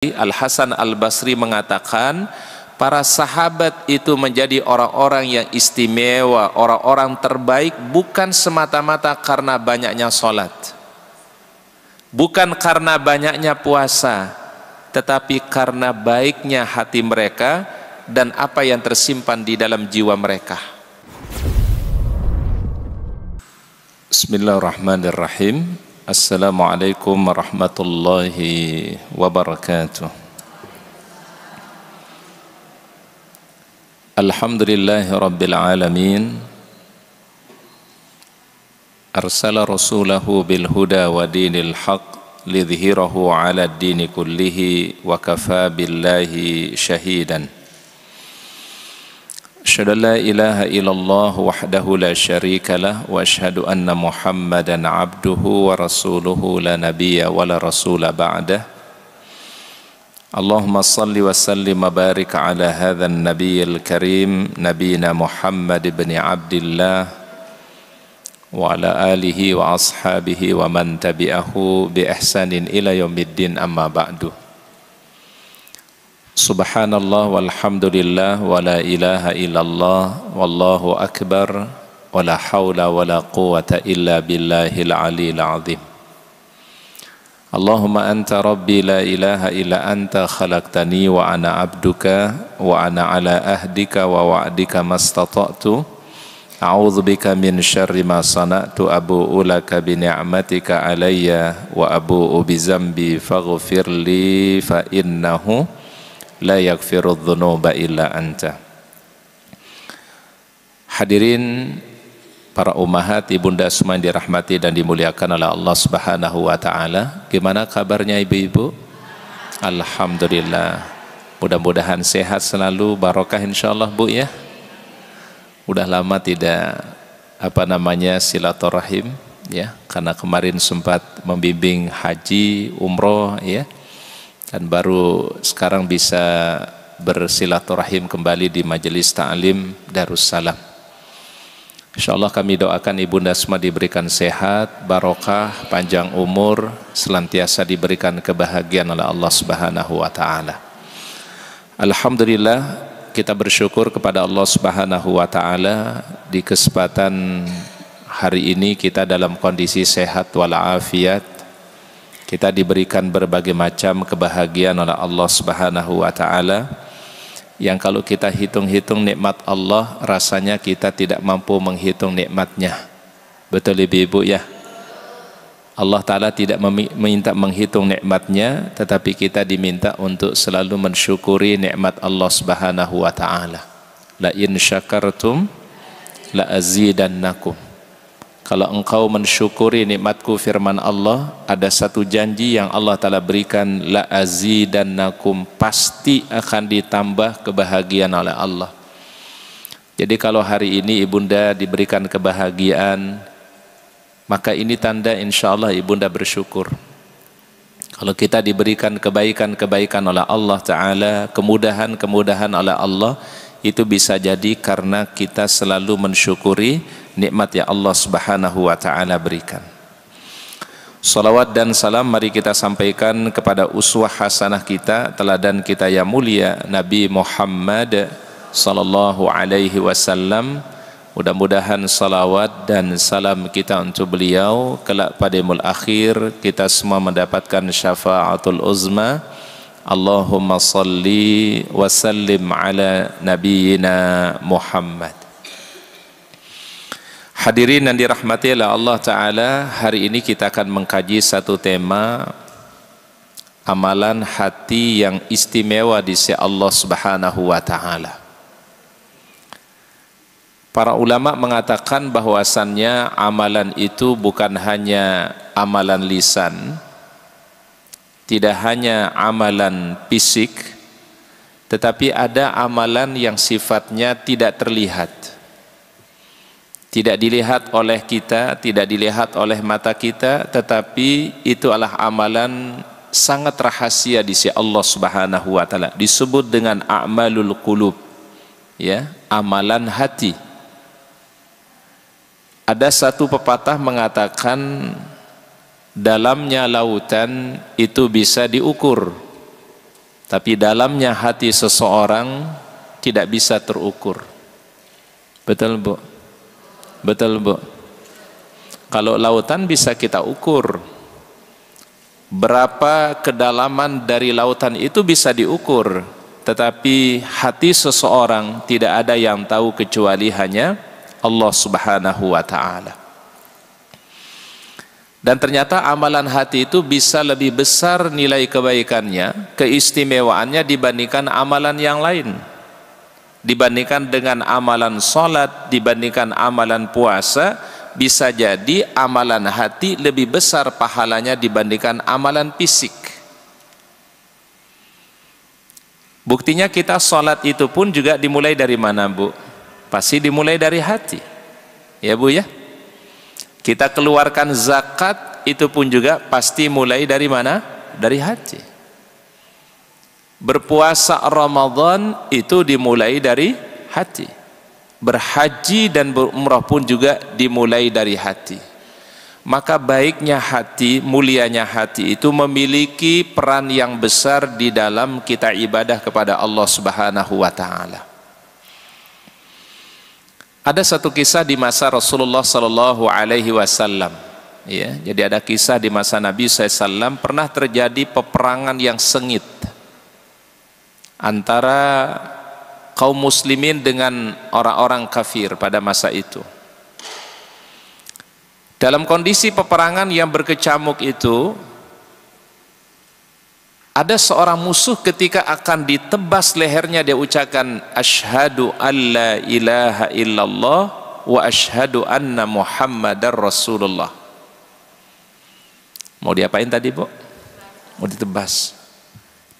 Al-Hasan Al-Basri mengatakan, para sahabat itu menjadi orang-orang yang istimewa, orang-orang terbaik bukan semata-mata karena banyaknya sholat, bukan karena banyaknya puasa, tetapi karena baiknya hati mereka dan apa yang tersimpan di dalam jiwa mereka. Bismillahirrahmanirrahim. Assalamualaikum warahmatullahi wabarakatuh. Alhamdulillahi rabbil alamin. Arsala rasulahu bil huda wa dinil haq lidhhirahu ala ad-dini kullihi wa kafa billahi shahidan. Asyhadu an la ilaha illallah wahdahu la syarika lah wa asyhadu anna Muhammadan abduhu wa rasuluhu la nabiyya wa la rasula ba'dah. Allahumma salli wa sallim wa barik ala hadzal nabiyil karim nabiyina Muhammad ibn Abdillah wa ala alihi wa ashabihi wa man tabi'ahu bi ihsanin ila yaumiddin, amma ba'du. Subhanallah walhamdulillah wa la ilaha illallah wallahu akbar wa la hawla wa la quwwata illa billahil aliyil azim. Allahumma anta rabbi la ilaha illa anta khalaqtani wa ana abduka wa ana ala ahdika wa wa'dika mastata'tu a'udzu bika min syarri ma sana'tu abu'u laka bi ni'matika alayya wa abu'u bi zambi faghfir li fa innahu la yaghfirudz dzunuba illa anta. Hadirin para ummahat, ibunda semua yang dirahmati dan dimuliakan oleh Allah Subhanahu wa taala. Gimana kabarnya ibu-ibu? Alhamdulillah. Mudah-mudahan sehat selalu, barokah insyaallah Bu ya. Udah lama tidak silaturahim ya, karena kemarin sempat membimbing haji, umroh ya. Dan baru sekarang bisa bersilaturahim kembali di majelis ta'lim Darussalam. Insyaallah kami doakan ibunda semua diberikan sehat, barokah, panjang umur, senantiasa diberikan kebahagiaan oleh Allah Subhanahu wa taala. Alhamdulillah, kita bersyukur kepada Allah Subhanahu wa taala di kesempatan hari ini kita dalam kondisi sehat walafiat. Kita diberikan berbagai macam kebahagiaan oleh Allah Subhanahu wa taala yang kalau kita hitung-hitung nikmat Allah, rasanya kita tidak mampu menghitung nikmatnya. Betul ibu-ibu ya? Allah taala tidak meminta menghitung nikmatnya, tetapi kita diminta untuk selalu mensyukuri nikmat Allah Subhanahu wa taala. La in syakartum la azidannakum. Kalau engkau mensyukuri nikmatku, firman Allah, ada satu janji yang Allah Ta'ala berikan, la azidannakum, pasti akan ditambah kebahagiaan oleh Allah. Jadi kalau hari ini ibunda diberikan kebahagiaan, maka ini tanda insya Allah ibunda bersyukur. Kalau kita diberikan kebaikan-kebaikan oleh Allah Ta'ala, kemudahan-kemudahan oleh Allah, itu bisa jadi karena kita selalu mensyukuri nikmat yang Allah Subhanahu wa taala berikan. Salawat dan salam mari kita sampaikan kepada uswah hasanah kita, teladan kita yang mulia, Nabi Muhammad sallallahu alaihi wasallam. Mudah-mudahan salawat dan salam kita untuk beliau kelak pada yaumul akhir kita semua mendapatkan syafaatul uzma. Allahumma salli wa sallim ala nabiyyina Muhammad. Hadirin yang dirahmati oleh Allah Ta'ala, hari ini kita akan mengkaji satu tema, amalan hati yang istimewa di sisi Allah Subhanahu wa Ta'ala. Para ulama mengatakan bahwasannya amalan itu bukan hanya amalan lisan, tidak hanya amalan fisik, tetapi ada amalan yang sifatnya tidak terlihat. Tidak dilihat oleh kita, tidak dilihat oleh mata kita, tetapi itu adalah amalan sangat rahasia di sisi Allah Subhanahu wa taala. Disebut dengan a'malul qulub, ya, amalan hati. Ada satu pepatah mengatakan dalamnya lautan itu bisa diukur Tapi dalamnya hati seseorang tidak bisa terukur. Betul, Bu? Betul, Bu? Kalau lautan bisa kita ukur. Berapa kedalaman dari lautan itu bisa diukur. Tetapi hati seseorang tidak ada yang tahu kecuali hanya Allah Subhanahu wa ta'ala. Dan ternyata amalan hati itu bisa lebih besar nilai kebaikannya, keistimewaannya dibandingkan amalan yang lain. Dibandingkan dengan amalan sholat, dibandingkan amalan puasa, bisa jadi amalan hati lebih besar pahalanya dibandingkan amalan fisik. Buktinya kita sholat itu pun juga dimulai dari mana, Bu? Pasti dimulai dari hati. Ya, Bu, ya? Kita keluarkan zakat itu pun juga pasti mulai dari mana? Dari hati. Berpuasa Ramadan itu dimulai dari hati. Berhaji dan berumrah pun juga dimulai dari hati. Maka baiknya hati, mulianya hati itu memiliki peran yang besar di dalam kita ibadah kepada Allah Subhanahu wa ta'ala. Ada satu kisah di masa Rasulullah Sallallahu Alaihi Wasallam. Ya, jadi ada kisah di masa Nabi SAW pernah terjadi peperangan yang sengit antara kaum muslimin dengan orang-orang kafir pada masa itu. Dalam kondisi peperangan yang berkecamuk itu, ada seorang musuh ketika akan ditebas lehernya, dia ucapkan asyhadu alla ilaha illallah wa asyhadu anna muhammadar rasulullah. Mau diapain tadi, Bu? Mau ditebas.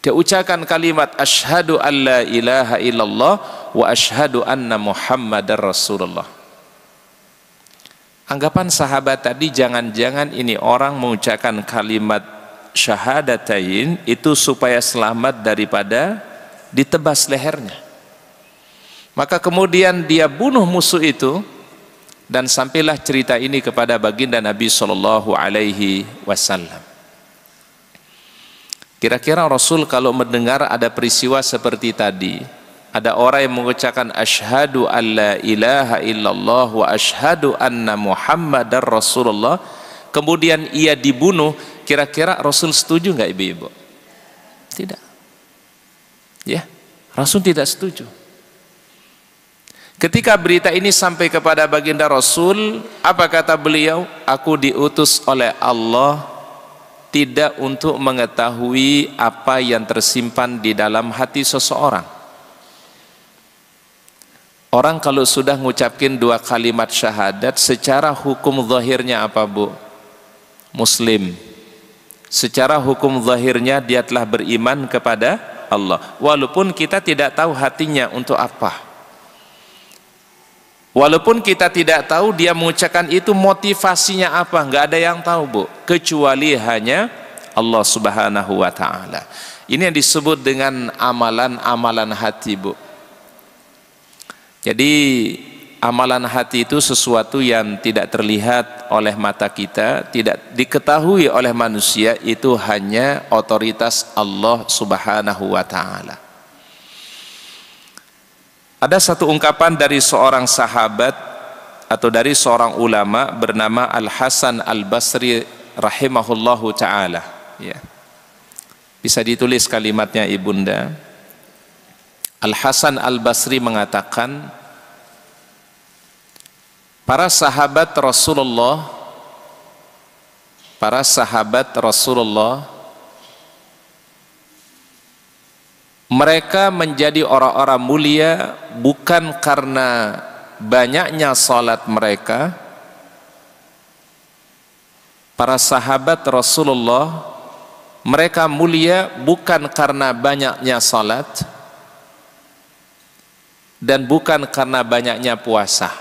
Dia ucapkan kalimat asyhadu alla ilaha illallah wa asyhadu anna muhammadar rasulullah. Anggapan sahabat tadi, jangan-jangan ini orang mengucapkan kalimat syahadatain itu supaya selamat daripada ditebas lehernya. Maka kemudian dia bunuh musuh itu, dan sampailah cerita ini kepada baginda Nabi Sallallahu Alaihi Wasallam. Kira-kira Rasul kalau mendengar ada peristiwa seperti tadi, ada orang yang mengucapkan asyhadu alla ilaha illallah wa asyhadu anna muhammadar rasulullah, kemudian ia dibunuh, kira-kira Rasul setuju nggak, ibu-ibu? Tidak. Ya, Rasul tidak setuju. Ketika berita ini sampai kepada baginda Rasul, apa kata beliau? Aku diutus oleh Allah tidak untuk mengetahui apa yang tersimpan di dalam hati seseorang. Orang kalau sudah ngucapin dua kalimat syahadat, secara hukum zahirnya apa, Bu? Muslim. Secara hukum zahirnya dia telah beriman kepada Allah, walaupun kita tidak tahu hatinya untuk apa, walaupun kita tidak tahu dia mengucapkan itu motivasinya apa, nggak ada yang tahu, Bu, kecuali hanya Allah Subhanahu wa ta'ala. Ini yang disebut dengan amalan-amalan hati, Bu. Jadi amalan hati itu sesuatu yang tidak terlihat oleh mata kita, tidak diketahui oleh manusia, itu hanya otoritas Allah Subhanahu wa ta'ala. Ada satu ungkapan dari seorang sahabat atau dari seorang ulama bernama Al-Hasan Al-Basri rahimahullahu ta'ala. Ya. Bisa ditulis kalimatnya, Ibunda. Al-Hasan Al-Basri mengatakan, para sahabat Rasulullah mereka menjadi orang-orang mulia bukan karena banyaknya salat mereka. Para sahabat Rasulullah mereka mulia bukan karena banyaknya salat dan bukan karena banyaknya puasa.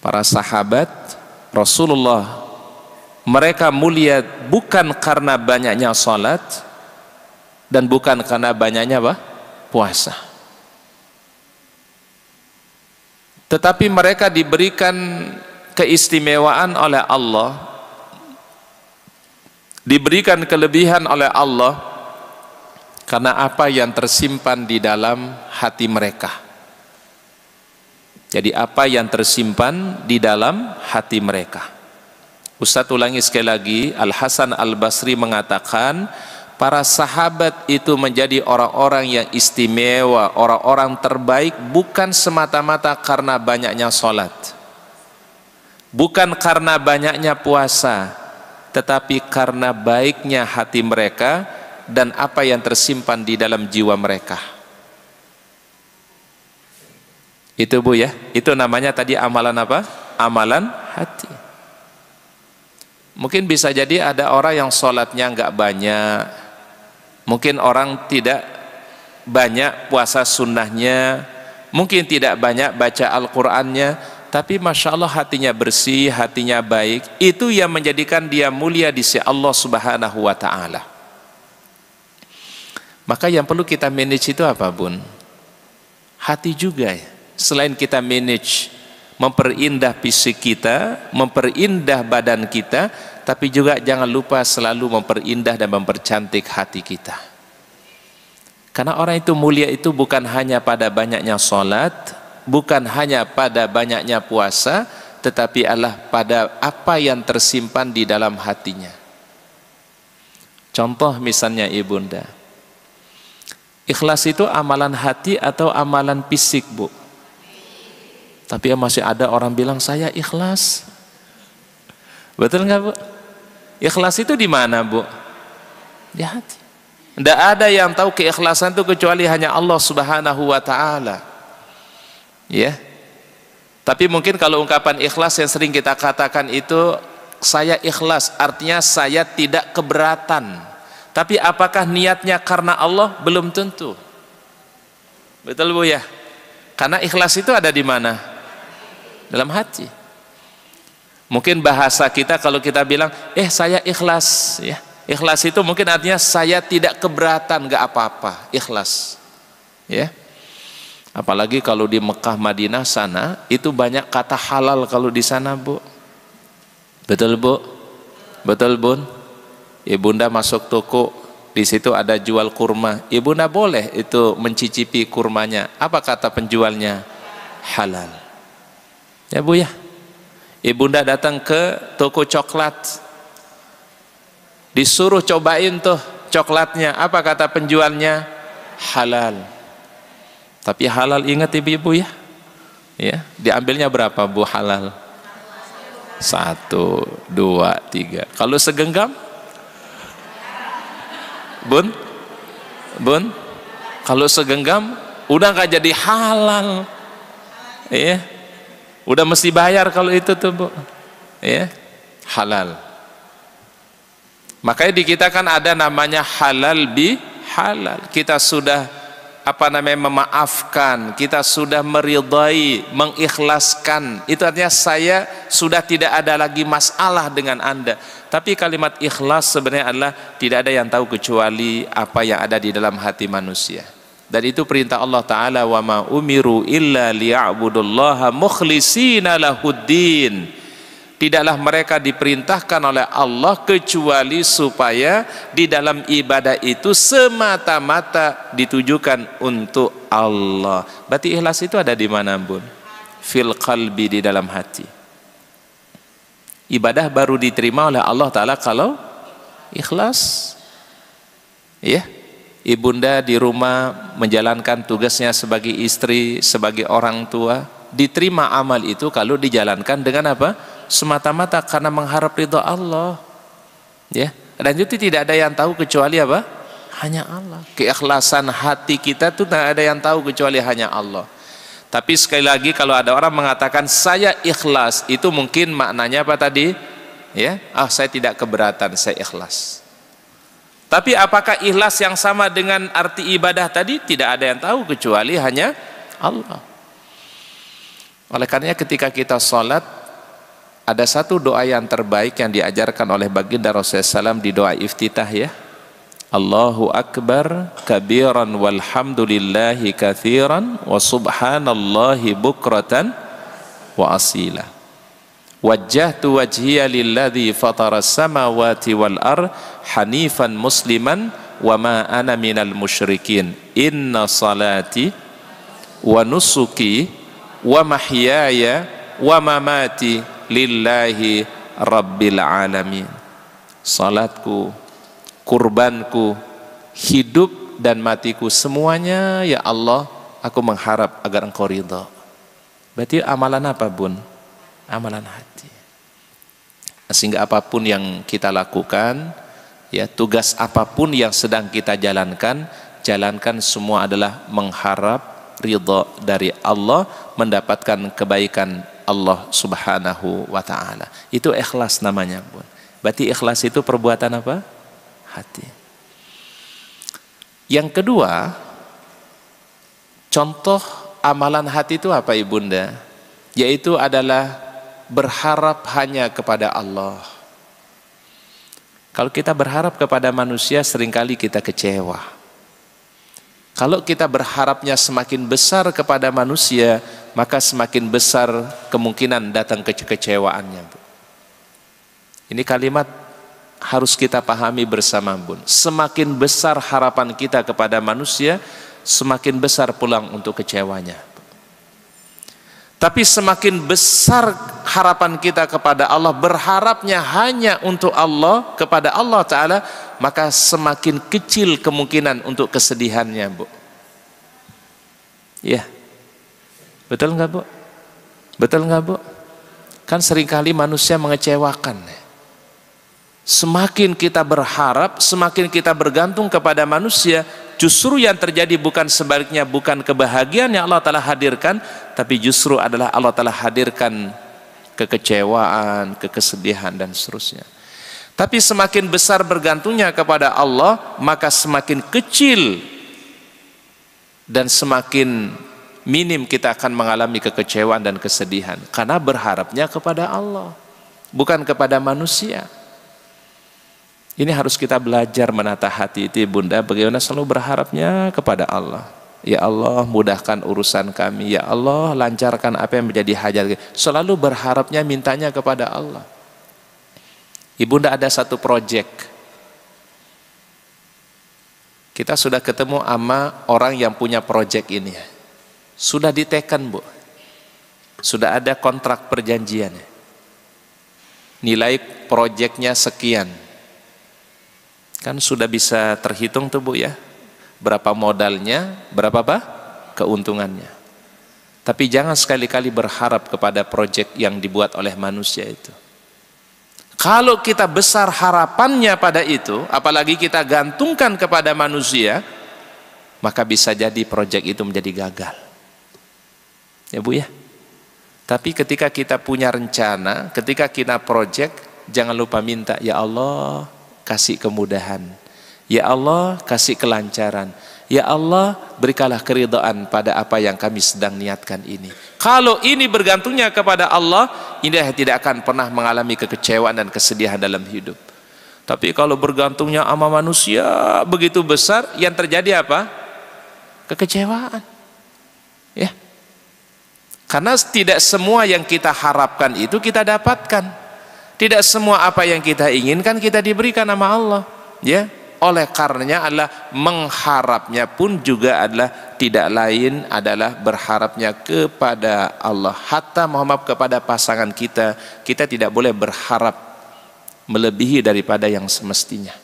Para sahabat Rasulullah mereka mulia bukan karena banyaknya salat dan bukan karena banyaknya apa? Puasa. Tetapi mereka diberikan keistimewaan oleh Allah, diberikan kelebihan oleh Allah Karena apa yang tersimpan di dalam hati mereka. Jadi apa yang tersimpan di dalam hati mereka. Ustaz ulangi sekali lagi, Al-Hasan Al-Basri mengatakan, para sahabat itu menjadi orang-orang yang istimewa, orang-orang terbaik bukan semata-mata karena banyaknya sholat, bukan karena banyaknya puasa, tetapi karena baiknya hati mereka dan apa yang tersimpan di dalam jiwa mereka. Itu Bu ya, itu namanya tadi amalan apa? Amalan hati. Mungkin bisa jadi ada orang yang sholatnya nggak banyak, mungkin orang tidak banyak puasa sunnahnya, mungkin tidak banyak baca Al-Qur'annya, tapi Masya Allah hatinya bersih, hatinya baik. Itu yang menjadikan dia mulia di sisi Allah Subhanahu wa Ta'ala. Maka yang perlu kita manage itu apa Bun? Hati juga ya. Selain kita manage, memperindah fisik kita, memperindah badan kita, tapi juga jangan lupa selalu memperindah dan mempercantik hati kita. Karena orang itu mulia itu bukan hanya pada banyaknya sholat, bukan hanya pada banyaknya puasa, tetapi adalah pada apa yang tersimpan di dalam hatinya. Contoh misalnya Ibunda, ikhlas itu amalan hati atau amalan fisik Bu? Tapi ya masih ada orang bilang saya ikhlas. Betul nggak Bu? Ikhlas itu di mana Bu? Di hati. Tidak ada yang tahu keikhlasan itu kecuali hanya Allah Subhanahu wa Ta'ala. Ya. Tapi mungkin kalau ungkapan ikhlas yang sering kita katakan itu, saya ikhlas, artinya saya tidak keberatan. Tapi apakah niatnya karena Allah? Belum tentu. Betul Bu ya? Karena ikhlas itu ada di mana? Dalam hati. Mungkin bahasa kita kalau kita bilang saya ikhlas ya. Ikhlas itu mungkin artinya saya tidak keberatan, nggak apa-apa, ikhlas. Ya. Apalagi kalau di Mekah Madinah sana itu banyak kata halal kalau di sana Bu. Betul Bu? Betul Bun? Ibunda masuk toko, di situ ada jual kurma. Ibunda boleh itu mencicipi kurmanya. Apa kata penjualnya? Halal. Ya Bu ya. Ibunda datang ke toko coklat, disuruh cobain tuh coklatnya. Apa kata penjualnya? Halal. Tapi halal ingat Ibu ya. Ya, diambilnya berapa Bu halal? 1, 2, 3. Kalau segenggam? Bun? Bun? Kalau segenggam udah nggak jadi halal. Iya. Udah mesti bayar kalau itu tuh Bu. Ya. Halal. Makanya di kita kan ada namanya halal bi halal. Kita sudah memaafkan, kita sudah meridai, mengikhlaskan. Itu artinya saya sudah tidak ada lagi masalah dengan Anda. Tapi kalimat ikhlas sebenarnya adalah tidak ada yang tahu kecuali apa yang ada di dalam hati manusia. Dan itu perintah Allah Ta'ala, wa ma umiru illa liya'budullaha mukhlishina lahuddin. Tidaklah mereka diperintahkan oleh Allah kecuali supaya di dalam ibadah itu semata-mata ditujukan untuk Allah. Berarti ikhlas itu ada di mana Bun? Fil qalbi, di dalam hati. Ibadah baru diterima oleh Allah Ta'ala kalau ikhlas. Ya. Ibunda di rumah menjalankan tugasnya sebagai istri, sebagai orang tua, diterima amal itu kalau dijalankan dengan apa? Semata-mata karena mengharap ridha Allah. Ya. Dan itu tidak ada yang tahu kecuali apa? Hanya Allah. Keikhlasan hati kita itu tidak ada yang tahu kecuali hanya Allah. Tapi sekali lagi kalau ada orang mengatakan saya ikhlas, itu mungkin maknanya apa tadi? Ya, saya tidak keberatan, saya ikhlas. Tapi apakah ikhlas yang sama dengan arti ibadah tadi? Tidak ada yang tahu kecuali hanya Allah. Oleh karenanya ketika kita sholat, ada satu doa yang terbaik yang diajarkan oleh baginda Rasulullah SAW di doa iftitah ya. Allahu Akbar kabiran walhamdulillahi kathiran wa subhanallahi bukratan wa asila. Wajjahtu wajhiya lilladzi fataras samawati wal ar hanifan musliman wa ma ana minal musyrikin. Inna salati wa nusuki wa mahyaya wa mamati lillahi rabbil alamin. Salatku, kurbanku, hidup dan matiku semuanya ya Allah, aku mengharap agar Engkau ridha. Berarti amalan apa, Bun? Amalan hati. Sehingga apapun yang kita lakukan, ya, tugas apapun yang sedang kita jalankan, jalankan semua adalah mengharap ridha dari Allah, mendapatkan kebaikan Allah Subhanahu wa ta'ala. Itu ikhlas namanya, Bun. Berarti ikhlas itu perbuatan apa? Hati. Yang kedua, contoh amalan hati itu apa, Ibunda? Yaitu adalah berharap hanya kepada Allah. Kalau kita berharap kepada manusia, seringkali kita kecewa. Kalau kita berharapnya semakin besar kepada manusia, maka semakin besar kemungkinan datang kekecewaannya. Ini kalimat harus kita pahami bersama, Bun. Semakin besar harapan kita kepada manusia, semakin besar pulang untuk kecewanya. Tapi semakin besar harapan kita kepada Allah, berharapnya hanya untuk Allah, kepada Allah Ta'ala, maka semakin kecil kemungkinan untuk kesedihannya, Bu. Ya, betul nggak, Bu? Betul nggak, Bu? Kan seringkali manusia mengecewakan. Semakin kita berharap, semakin kita bergantung kepada manusia, justru yang terjadi bukan sebaliknya, bukan kebahagiaan yang Allah Ta'ala hadirkan, tapi justru adalah Allah Ta'ala hadirkan kekecewaan, kesedihan dan seterusnya. Tapi semakin besar bergantungnya kepada Allah, maka semakin kecil dan semakin minim kita akan mengalami kekecewaan dan kesedihan, karena berharapnya kepada Allah, bukan kepada manusia. Ini harus kita belajar menata hati itu, Bunda, bagaimana selalu berharapnya kepada Allah. Ya Allah, mudahkan urusan kami. Ya Allah, lancarkan apa yang menjadi hajat. Selalu berharapnya, mintanya kepada Allah. Ibunda, ada satu proyek. Kita sudah ketemu sama orang yang punya proyek ini. Sudah diteken, Bu. Sudah ada kontrak perjanjian. Nilai proyeknya sekian. Kan sudah bisa terhitung tuh, Bu, ya, berapa modalnya, berapa apa keuntungannya. Tapi jangan sekali-kali berharap kepada proyek yang dibuat oleh manusia itu. Kalau kita besar harapannya pada itu, apalagi kita gantungkan kepada manusia, maka bisa jadi proyek itu menjadi gagal, ya, Bu, ya. Tapi ketika kita punya rencana, ketika kita proyek, jangan lupa minta, ya Allah, kasih kemudahan. Ya Allah, kasih kelancaran. Ya Allah, berikanlah keridhaan pada apa yang kami sedang niatkan ini. Kalau ini bergantungnya kepada Allah, ini tidak akan pernah mengalami kekecewaan dan kesedihan dalam hidup. Tapi kalau bergantungnya sama manusia begitu besar, yang terjadi apa? Kekecewaan. Ya. Karena tidak semua yang kita harapkan itu kita dapatkan. Tidak semua apa yang kita inginkan kita diberikan sama Allah, ya. Oleh karenanya adalah mengharapnya pun juga adalah tidak lain adalah berharapnya kepada Allah. Hatta Muhammad kepada pasangan kita, kita tidak boleh berharap melebihi daripada yang semestinya.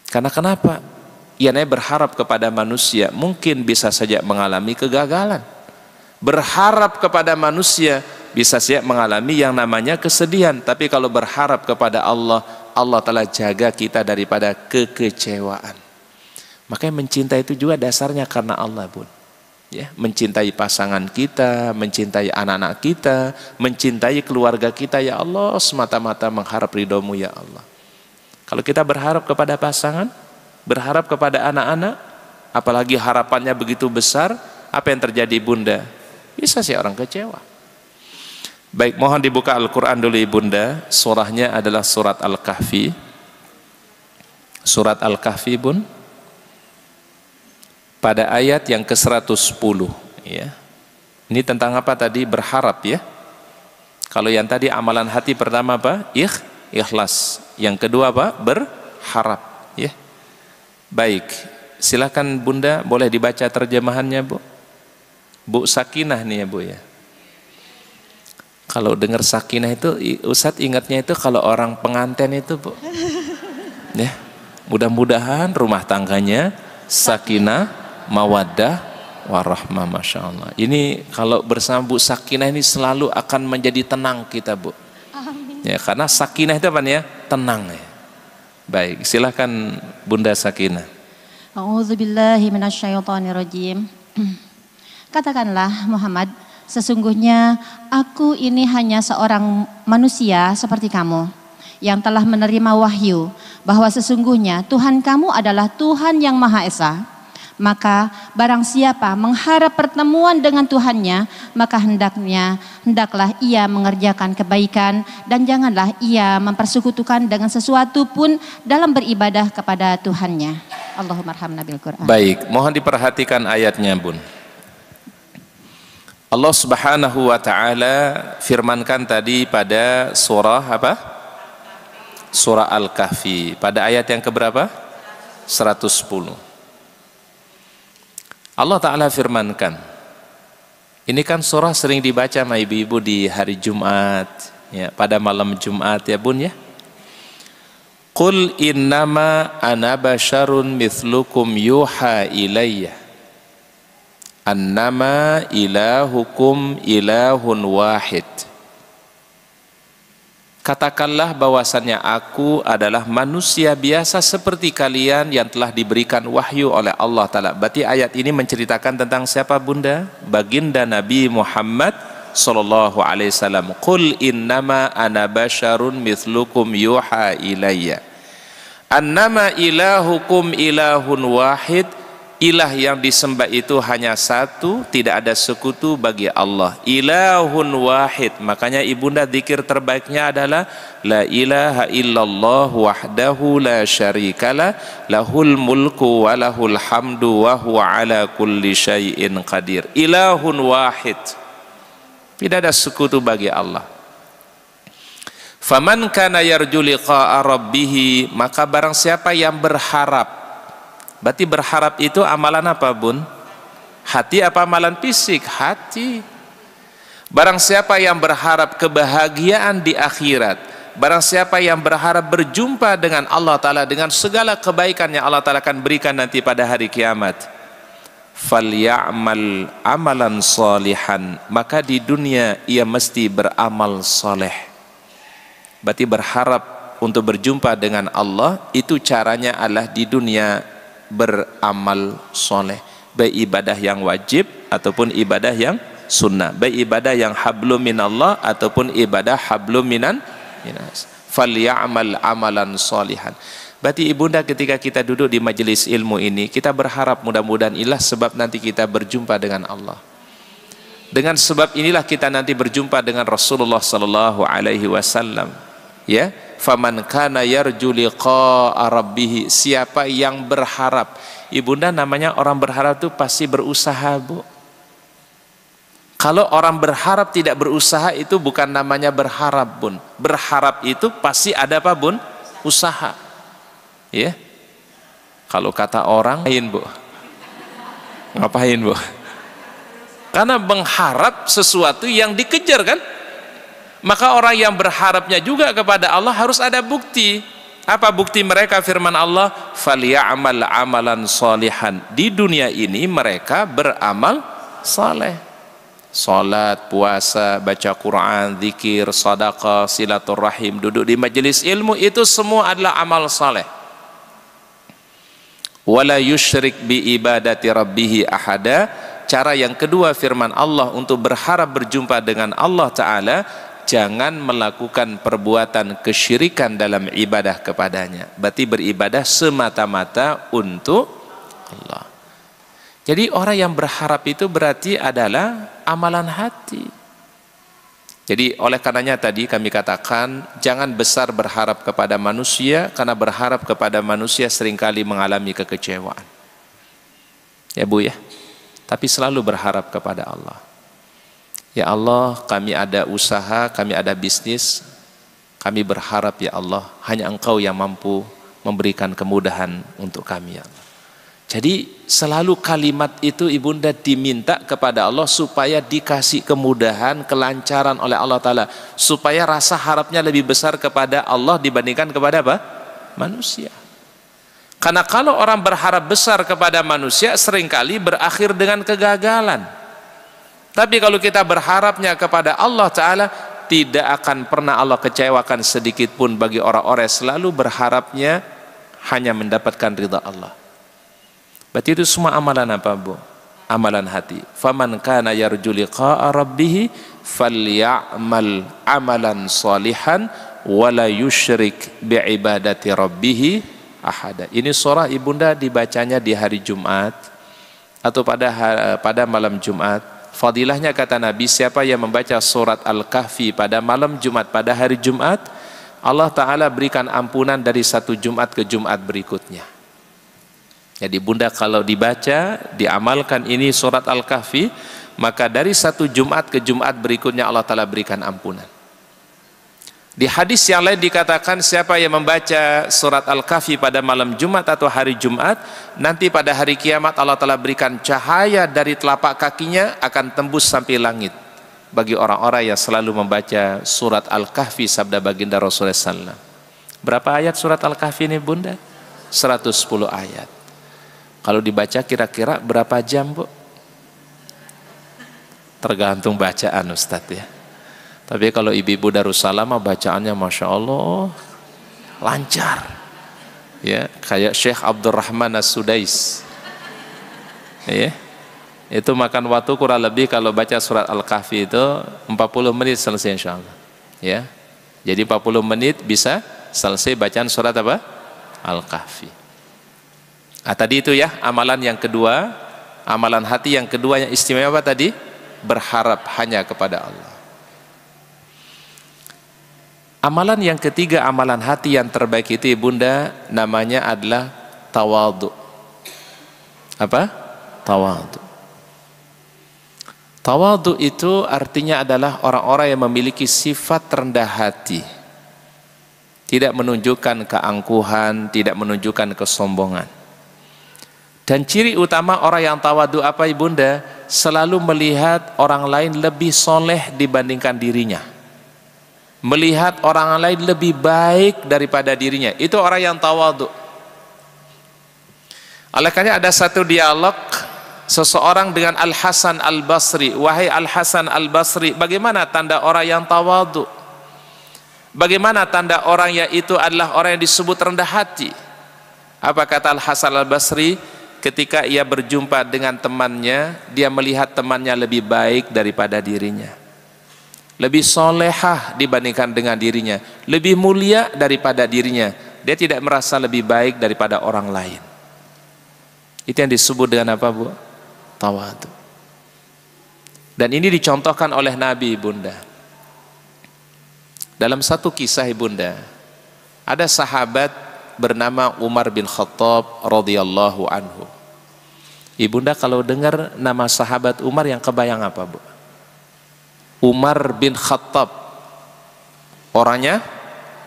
Karena kenapa? Ia berharap kepada manusia mungkin bisa saja mengalami kegagalan. Berharap kepada manusia bisa saja mengalami yang namanya kesedihan. Tapi kalau berharap kepada Allah, Allah telah jaga kita daripada kekecewaan. Makanya mencintai itu juga dasarnya karena Allah, Bun. Ya, mencintai pasangan kita, mencintai anak-anak kita, mencintai keluarga kita, ya Allah, semata-mata mengharap ridhomu, ya Allah. Kalau kita berharap kepada pasangan, berharap kepada anak-anak, apalagi harapannya begitu besar, apa yang terjadi, Bunda? Bisa sih orang kecewa. Baik, mohon dibuka Al-Quran dulu, Ibunda. Surahnya adalah surat Al-Kahfi. Surat Al-Kahfi, Bun, pada ayat yang ke-110, ya. Ini tentang apa tadi? Berharap, ya. Kalau yang tadi amalan hati pertama apa? Ikhlas. Yang kedua apa? Berharap, ya. Baik, silakan Bunda, boleh dibaca terjemahannya, Bu. Bu Sakinah nih ya, Bu ya. Kalau dengar Sakinah itu Ustadz ingatnya itu kalau orang pengantin itu, Bu. Ya. Mudah-mudahan rumah tangganya sakinah, mawaddah, warahmah, Masya Allah. Ini kalau bersama Bu Sakinah ini selalu akan menjadi tenang kita, Bu. Amin. Ya, karena sakinah itu apa ya? Tenang ya. Baik, silakan Bunda Sakinah. A'udzubillahi minasyaitonirrajim. Katakanlah Muhammad, sesungguhnya aku ini hanya seorang manusia seperti kamu yang telah menerima wahyu bahwa sesungguhnya Tuhan kamu adalah Tuhan yang Maha Esa. Maka barang siapa mengharap pertemuan dengan Tuhannya, maka hendaklah ia mengerjakan kebaikan dan janganlah ia mempersekutukan dengan sesuatu pun dalam beribadah kepada Tuhannya. Allahumma arhamna bil Qur'an. Baik, mohon diperhatikan ayatnya, Bun. Allah Subhanahu wa taala firmankan tadi pada surah apa? Surah Al-Kahfi pada ayat yang keberapa? 110. Allah taala firmankan. Ini kan surah sering dibaca sama ibu-ibu di hari Jumat, ya, pada malam Jumat ya, Bun ya. Qul innama ana basyarun mithlukum yuha ilayya annama ilahukum ilahun wahid. Katakanlah bahwasannya aku adalah manusia biasa seperti kalian yang telah diberikan wahyu oleh Allah Ta'ala. Berarti ayat ini menceritakan tentang siapa, Bunda? Baginda Nabi Muhammad sallallahu alaihi wasallam. Qul innama ana basyarun mithlukum yuha ilayya annama ilahukum ilahun wahid. Ilah yang disembah itu hanya satu, tidak ada sekutu bagi Allah. Ilahun wahid. Makanya ibunda zikir terbaiknya adalah la ilaha illallah wahdahu la syarikalah lahul mulku wa lahul hamdu wa huwa ala kulli syai'in qadir. Ilahun wahid. Tidak ada sekutu bagi Allah. Faman kana yarju liqa'a rabbih, maka barang siapa yang berharap. Berarti berharap itu amalan apa, Bun? Hati apa amalan fisik? Hati. Barang siapa yang berharap kebahagiaan di akhirat, barang siapa yang berharap berjumpa dengan Allah Ta'ala dengan segala kebaikan yang Allah Ta'ala akan berikan nanti pada hari kiamat, falya'mal amalan salihan, maka di dunia ia mesti beramal soleh. Berarti berharap untuk berjumpa dengan Allah itu caranya adalah di dunia beramal soleh, baik ibadah yang wajib ataupun ibadah yang sunnah, baik ibadah yang hablum minallah ataupun ibadah hablum minas. Falyamal amalan solihan. Berarti ibunda ketika kita duduk di majelis ilmu ini, kita berharap mudah-mudahan inilah sebab nanti kita berjumpa dengan Allah. Dengan sebab inilah kita nanti berjumpa dengan Rasulullah sallallahu alaihi wasallam. Ya, faman kana yarju liqa'a rabbih, siapa yang berharap. Ibunda, namanya orang berharap itu pasti berusaha, Bu. Kalau orang berharap tidak berusaha itu bukan namanya berharap, Bun. Berharap itu pasti ada apa, Bun? Usaha. Ya. Kalau kata orang, ngapain, Bu? Ngapain, Bu? Karena mengharap sesuatu yang dikejar, kan? Maka orang yang berharapnya juga kepada Allah harus ada bukti. Apa bukti mereka? Firman Allah, "Falyamal amalan sholihan." Di dunia ini mereka beramal saleh. Salat, puasa, baca Quran, zikir, sedekah, silaturahim, duduk di majelis ilmu, itu semua adalah amal saleh. Wala yusyrik bi ibadati rabbih ahada. Cara yang kedua firman Allah untuk berharap berjumpa dengan Allah Ta'ala, jangan melakukan perbuatan kesyirikan dalam ibadah kepadanya. Berarti beribadah semata-mata untuk Allah. Jadi orang yang berharap itu berarti adalah amalan hati. Jadi oleh karenanya tadi kami katakan jangan besar berharap kepada manusia, karena berharap kepada manusia seringkali mengalami kekecewaan. Ya, Bu ya. Tapi selalu berharap kepada Allah. Ya Allah, kami ada usaha, kami ada bisnis, kami berharap ya Allah, hanya Engkau yang mampu memberikan kemudahan untuk kami ya Allah. Jadi selalu kalimat itu ibunda diminta kepada Allah supaya dikasih kemudahan, kelancaran oleh Allah Ta'ala, supaya rasa harapnya lebih besar kepada Allah dibandingkan kepada apa? Manusia. Karena kalau orang berharap besar kepada manusia seringkali berakhir dengan kegagalan. Tapi kalau kita berharapnya kepada Allah Ta'ala, tidak akan pernah Allah kecewakan sedikit pun bagi orang-orang yang selalu berharapnya hanya mendapatkan ridha Allah. Berarti itu semua amalan apa, Bu? Amalan hati. Faman kana yarju liqa'a rabbih falyamal amalan salihan wala yusyrik biibadati rabbih ahada. Ini surah ibunda dibacanya di hari Jumat atau pada malam Jumat. Fadilahnya kata Nabi, siapa yang membaca surat Al-Kahfi pada malam Jumat, pada hari Jumat, Allah Ta'ala berikan ampunan dari satu Jumat ke Jumat berikutnya. Jadi bunda kalau dibaca, diamalkan ini surat Al-Kahfi, maka dari satu Jumat ke Jumat berikutnya Allah Ta'ala berikan ampunan. Di hadis yang lain dikatakan siapa yang membaca surat Al-Kahfi pada malam Jumat atau hari Jumat, nanti pada hari kiamat Allah Ta'ala berikan cahaya dari telapak kakinya akan tembus sampai langit. Bagi orang-orang yang selalu membaca surat Al-Kahfi, sabda baginda Rasulullah SAW. Berapa ayat surat Al-Kahfi ini bunda? 110 ayat. Kalau dibaca kira-kira berapa jam, Bu? Tergantung bacaan Ustadz ya. Tapi kalau ibu-ibu Darussalam bacaannya Masya Allah lancar ya, kayak Syekh Abdurrahman As-Sudais ya. Itu makan waktu kurang lebih kalau baca surat Al-Kahfi itu 40 menit selesai insya Allah ya. Jadi 40 menit bisa selesai bacaan surat apa? Al-Kahfi. Tadi itu ya amalan yang kedua, amalan hati yang kedua yang istimewa apa tadi? Berharap hanya kepada Allah. Amalan yang ketiga, amalan hati yang terbaik itu bunda, namanya adalah tawadhu. Apa? Tawadhu. Tawadhu itu artinya adalah orang-orang yang memiliki sifat rendah hati, tidak menunjukkan keangkuhan, tidak menunjukkan kesombongan. Dan ciri utama orang yang tawadhu apa ibunda? Selalu melihat orang lain lebih soleh dibandingkan dirinya, melihat orang lain lebih baik daripada dirinya. Itu orang yang tawadhu. Oleh karena ada satu dialog seseorang dengan Al-Hasan Al-Basri. Wahai Al-Hasan Al-Basri, bagaimana tanda orang yang tawadhu? Bagaimana tanda orang yang itu adalah orang yang disebut rendah hati? Apa kata Al-Hasan Al-Basri? Ketika ia berjumpa dengan temannya, dia melihat temannya lebih baik daripada dirinya, lebih solehah dibandingkan dengan dirinya, lebih mulia daripada dirinya. Dia tidak merasa lebih baik daripada orang lain. Itu yang disebut dengan apa, Bu? Tawadhu. Dan ini dicontohkan oleh Nabi, Bunda. Dalam satu kisah, Bunda, ada sahabat bernama Umar bin Khattab radhiyallahu anhu. Ibunda kalau dengar nama sahabat Umar yang kebayang apa, Bu? Umar bin Khattab, orangnya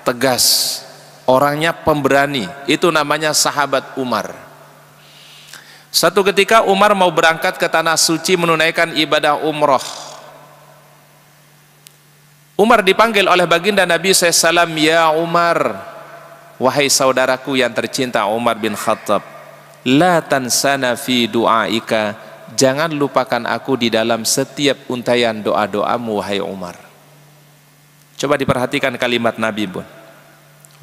tegas, orangnya pemberani, itu namanya sahabat Umar. Satu ketika Umar mau berangkat ke tanah suci menunaikan ibadah umroh. Umar dipanggil oleh baginda Nabi SAW, ya Umar, wahai saudaraku yang tercinta Umar bin Khattab, la tansana fi du'aika, jangan lupakan aku di dalam setiap untayan doa-doamu wahai Umar. Coba diperhatikan kalimat Nabi, Bun.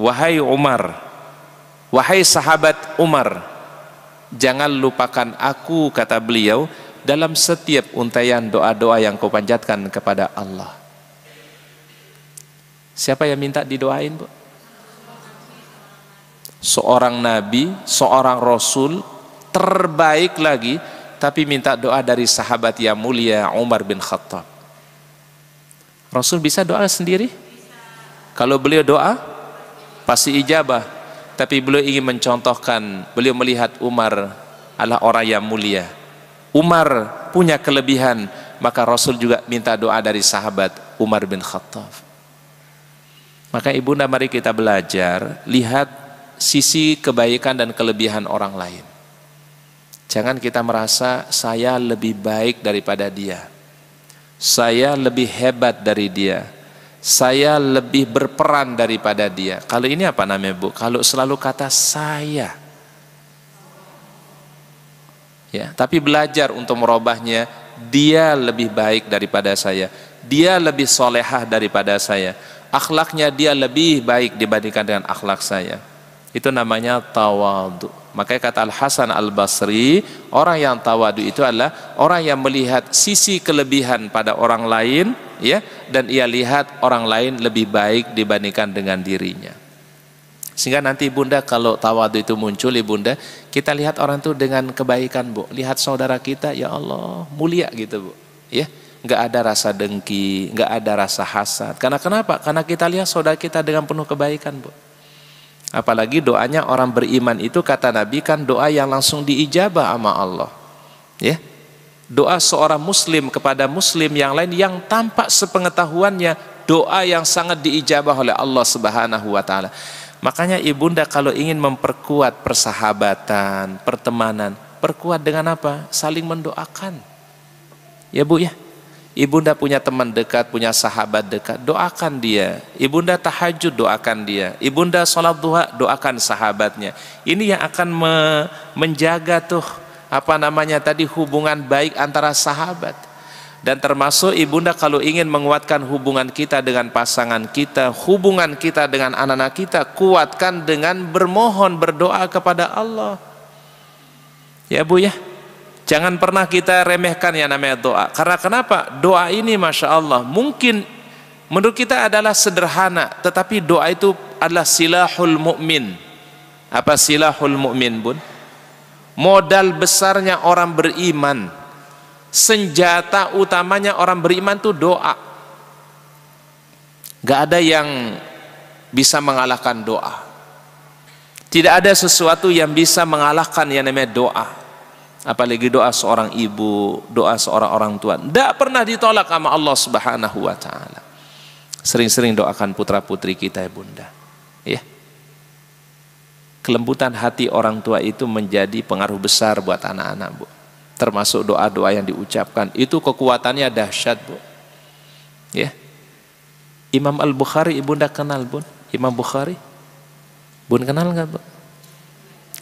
Wahai Umar, wahai sahabat Umar, jangan lupakan aku, kata beliau, dalam setiap untayan doa-doa yang kau panjatkan kepada Allah. Siapa yang minta didoain, Bu? Seorang nabi, seorang rasul terbaik lagi, tapi minta doa dari sahabat yang mulia Umar bin Khattab. Rasul bisa doa sendiri? Kalau beliau doa pasti ijabah, tapi beliau ingin mencontohkan, beliau melihat Umar adalah orang yang mulia, Umar punya kelebihan, maka Rasul juga minta doa dari sahabat Umar bin Khattab. Maka ibunda, mari kita belajar, lihat sisi kebaikan dan kelebihan orang lain. Jangan kita merasa saya lebih baik daripada dia, saya lebih hebat dari dia, saya lebih berperan daripada dia. Kalau ini apa namanya, Bu? Kalau selalu kata saya, ya, tapi belajar untuk merubahnya. Dia lebih baik daripada saya, dia lebih solehah daripada saya, akhlaknya dia lebih baik dibandingkan dengan akhlak saya. Itu namanya tawadhu. Makanya kata Al-Hasan Al-Basri, orang yang tawadhu itu adalah orang yang melihat sisi kelebihan pada orang lain, ya, dan ia lihat orang lain lebih baik dibandingkan dengan dirinya. Sehingga nanti Bunda kalau tawadhu itu muncul, Bunda, kita lihat orang itu dengan kebaikan, Bu. Lihat saudara kita, ya Allah, mulia gitu, Bu. Ya, nggak ada rasa dengki, nggak ada rasa hasad. Karena kenapa? Karena kita lihat saudara kita dengan penuh kebaikan, Bu. Apalagi doanya orang beriman itu, kata Nabi, kan doa yang langsung diijabah sama Allah. Ya, doa seorang muslim kepada muslim yang lain yang tanpa sepengetahuannya, doa yang sangat diijabah oleh Allah Subhanahu wa taala. Makanya ibunda kalau ingin memperkuat persahabatan, pertemanan, perkuat dengan apa? Saling mendoakan. Ya Bu ya. Ibunda punya teman dekat, punya sahabat dekat, doakan dia. Ibunda tahajud, doakan dia. Ibunda sholat duha, doakan sahabatnya. Ini yang akan menjaga tuh apa namanya tadi, hubungan baik antara sahabat. Dan termasuk ibunda kalau ingin menguatkan hubungan kita dengan pasangan kita, hubungan kita dengan anak-anak kita, kuatkan dengan bermohon, berdoa kepada Allah. Ya Bu ya. Jangan pernah kita remehkan yang namanya doa. Karena kenapa? Doa ini Masya Allah mungkin menurut kita adalah sederhana, tetapi doa itu adalah silahul mu'min. Apa silahul mu'min, Bun? Modal besarnya orang beriman, senjata utamanya orang beriman itu doa. Gak ada yang bisa mengalahkan doa. Tidak ada sesuatu yang bisa mengalahkan yang namanya doa. Apalagi doa seorang ibu, doa seorang orang tua, tidak pernah ditolak sama Allah Subhanahu wa taala. Sering-sering doakan putra putri kita ya Bunda. Ya. Kelembutan hati orang tua itu menjadi pengaruh besar buat anak-anak, Bu. Termasuk doa-doa yang diucapkan itu kekuatannya dahsyat, Bu. Ya. Imam Al-Bukhari Ibunda kenal, Bun? Imam Bukhari? Bun kenal nggak, Bu?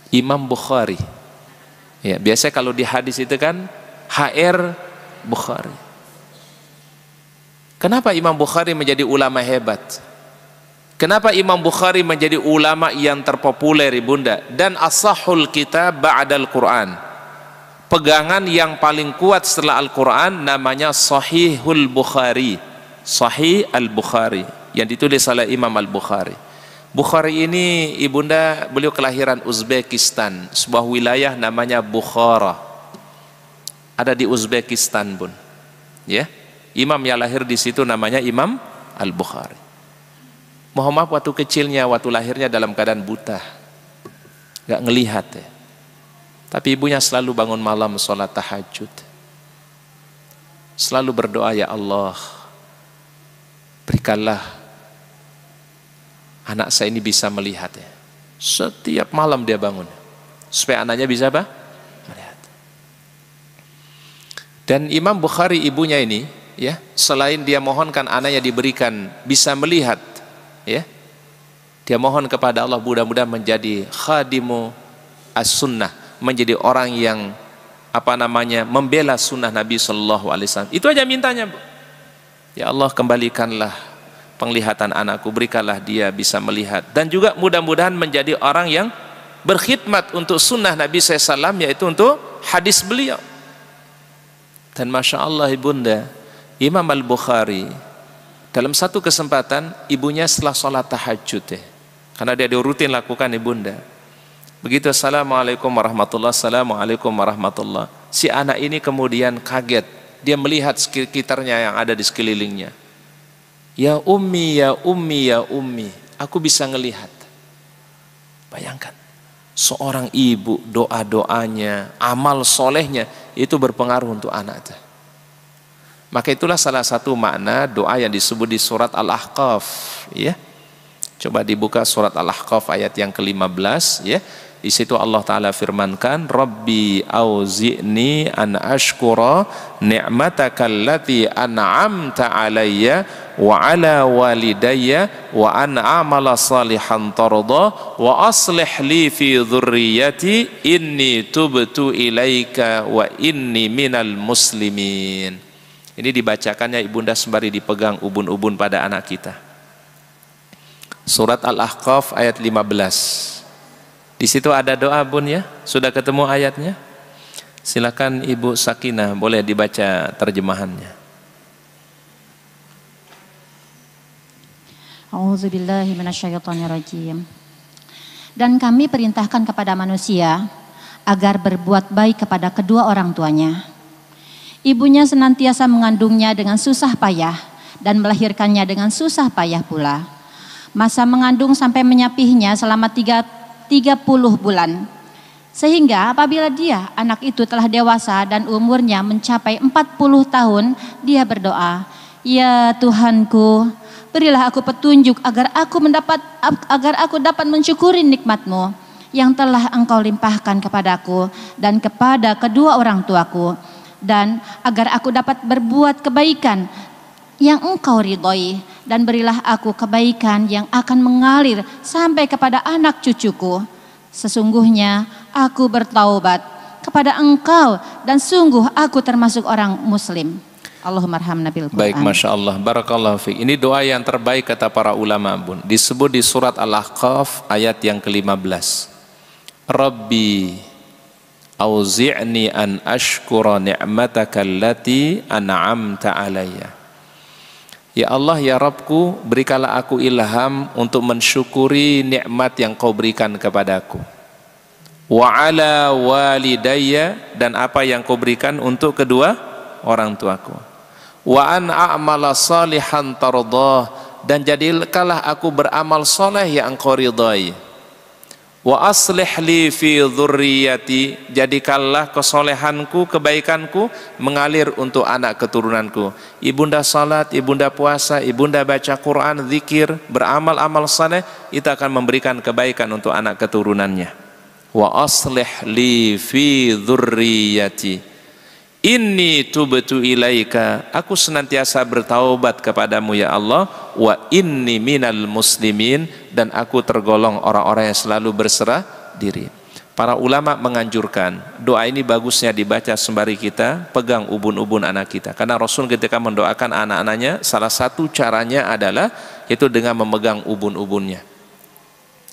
Imam Bukhari. Ya, biasa kalau di hadis itu kan HR Bukhari. Kenapa Imam Bukhari menjadi ulama hebat? Kenapa Imam Bukhari menjadi ulama yang terpopuler, Ibunda? Dan ashahul kitab ba'dal Quran. Pegangan yang paling kuat setelah Al-Quran namanya Sahihul Bukhari. Sahih Al-Bukhari yang ditulis oleh Imam Al-Bukhari. Bukhari ini Ibunda beliau kelahiran Uzbekistan, sebuah wilayah namanya Bukhara. Ada di Uzbekistan, Bun. Ya. Imam yang lahir di situ namanya Imam Al-Bukhari. Mohon maaf waktu kecilnya, waktu lahirnya dalam keadaan buta. Gak ngelihat ya. Tapi ibunya selalu bangun malam sholat tahajud. Selalu berdoa, ya Allah, berikanlah anak saya ini bisa melihat ya. Setiap malam dia bangun supaya anaknya bisa apa? Melihat. Dan Imam Bukhari ibunya ini ya, selain dia mohonkan anaknya diberikan bisa melihat ya, dia mohon kepada Allah mudah-mudahan menjadi khadimu as-sunnah, menjadi orang yang apa namanya membela sunnah Nabi Sallallahu Alaihi Wasallam. Itu aja mintanya, Bu. Ya Allah, kembalikanlah penglihatan anakku, berikanlah dia bisa melihat, dan juga mudah-mudahan menjadi orang yang berkhidmat untuk sunnah Nabi SAW, yaitu untuk hadis beliau. Dan Masya Allah Ibunda, Imam Al-Bukhari dalam satu kesempatan ibunya setelah sholat tahajud ya, karena dia rutin lakukan Ibunda, begitu Assalamualaikum warahmatullahi, Assalamualaikum warahmatullahi, si anak ini kemudian kaget, dia melihat sekitarnya yang ada di sekelilingnya. Ya ummi, ya ummi, ya ummi, aku bisa ngelihat. Bayangkan, seorang ibu doa-doanya, amal solehnya itu berpengaruh untuk anaknya. Maka itulah salah satu makna doa yang disebut di surat Al-Ahqaf, ya. Coba dibuka surat Al-Ahqaf ayat yang ke-15 ya. Di situ Allah Ta'ala firmankan, Rabbi auzi'ni an ashkura ni'mataka allati an'amta alayya wa ala walidayya wa an a'mala salihan tarda wa aslih li fi dhurriyyati inni tubtu ilaika wa inni minal muslimin. Ini dibacakannya ibunda sembari dipegang ubun-ubun pada anak kita. Surat Al-Ahqaf ayat 15. Di situ ada doa bun ya. Sudah ketemu ayatnya? Silakan Ibu Sakinah, boleh dibaca terjemahannya. A'udzubillahi minasyaitonirrajim. Dan kami perintahkan kepada manusia agar berbuat baik kepada kedua orang tuanya. Ibunya senantiasa mengandungnya dengan susah payah dan melahirkannya dengan susah payah pula. Masa mengandung sampai menyapihnya selama 30 bulan. Sehingga apabila dia, anak itu telah dewasa dan umurnya mencapai 40 tahun, dia berdoa, "Ya Tuhanku, berilah aku petunjuk agar aku dapat mensyukuri nikmat-Mu yang telah Engkau limpahkan kepadaku dan kepada kedua orang tuaku, dan agar aku dapat berbuat kebaikan yang Engkau ridhoi, dan berilah aku kebaikan yang akan mengalir sampai kepada anak cucuku. Sesungguhnya aku bertaubat kepada Engkau dan sungguh aku termasuk orang muslim." Allahumma arhamna bil Qur'an. Baik, Masya Allah, barakallahu fiik. Ini doa yang terbaik kata para ulama bun. Disebut di surat Al-Ahqaf ayat yang ke-15. Rabbi auzi'ni an ashkura ni'mataka allati an'amta alayya. Ya Allah, ya Rabbku, berikanlah aku ilham untuk mensyukuri nikmat yang Kau berikan kepadaku. Wa ala walidayya, dan apa yang Kau berikan untuk kedua orang tuaku. Wa an a'mala salihan tardah, dan jadikanlah aku beramal soleh yang Engkau ridhai. Wa aslih li fi dhurriyyati, jadikanlah kesolehanku, kebaikanku mengalir untuk anak keturunanku. Ibunda salat, ibunda puasa, ibunda baca Quran, zikir, beramal-amal saleh, itu akan memberikan kebaikan untuk anak keturunannya. Wa aslih li fi dhurriyyati inni tubtu ilaika, aku senantiasa bertaubat kepadamu ya Allah, wa inni minal muslimin, dan aku tergolong orang-orang yang selalu berserah diri. Para ulama menganjurkan doa ini bagusnya dibaca sembari kita pegang ubun-ubun anak kita, karena Rasul ketika mendoakan anak-anaknya salah satu caranya adalah itu dengan memegang ubun-ubunnya.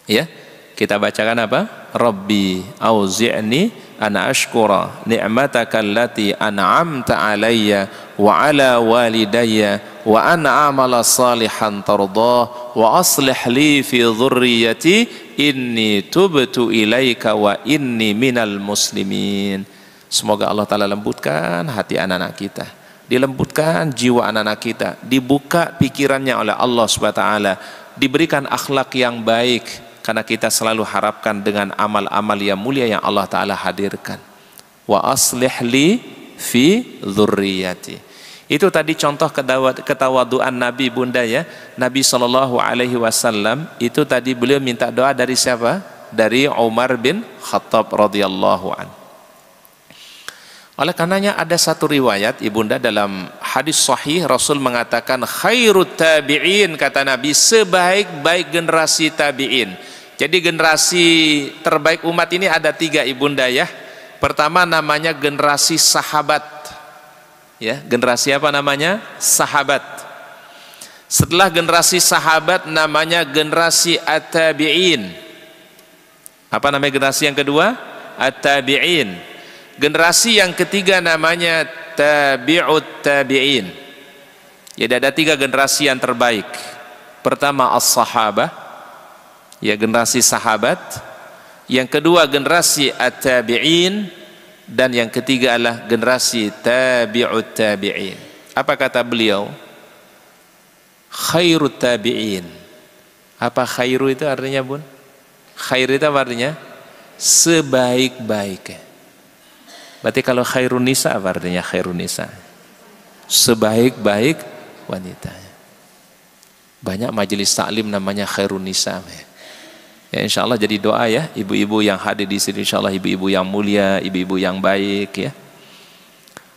Ya, kita bacakan apa? Rabbi auzi'ni ana ashkura ni'mataka allati an'amta alayya wa ala walidayya wa an a'mala salihan tardah wa aslih li fi dhurriyyati inni tubtu ilaika wa inni minal muslimin. Semoga Allah Ta'ala lembutkan hati anak-anak kita, dilembutkan jiwa anak-anak kita, dibuka pikirannya oleh Allah SWT, diberikan akhlak yang baik, karena kita selalu harapkan dengan amal-amal yang mulia yang Allah Ta'ala hadirkan. Wa aslih li fi dhurriyyati. Itu tadi contoh ketawaduan Nabi bunda ya. Nabi SAW itu tadi beliau minta doa dari siapa? Dari Umar bin Khattab radhiyallahu an. Oleh karenanya ada satu riwayat ibunda dalam hadis sahih, Rasul mengatakan khairut tabi'in, kata Nabi, sebaik-baik generasi tabi'in. Jadi generasi terbaik umat ini ada 3 ibunda ya. Pertama namanya generasi sahabat. Ya, generasi apa namanya? Sahabat. Setelah generasi sahabat namanya generasi at-tabi'in. Apa namanya generasi yang kedua? At-tabi'in. Generasi yang ketiga namanya tabi'ut tabi'in. Jadi ada 3 generasi yang terbaik. Pertama as-sahabah, ya generasi sahabat. Yang kedua generasi at-tabi'in, dan yang ketiga adalah generasi tabi'ut tabi'in. Apa kata beliau? Khairut tabi'in. Apa khairu itu artinya bun? Khair itu apa artinya? Sebaik-baik. Berarti kalau khairun nisa apa artinya? Khairun nisa, sebaik-baik wanita. Banyak majelis taklim namanya Khairun Nisa. Ya insya Allah jadi doa ya, ibu-ibu yang hadir di sini insya Allah ibu-ibu yang mulia, ibu-ibu yang baik ya.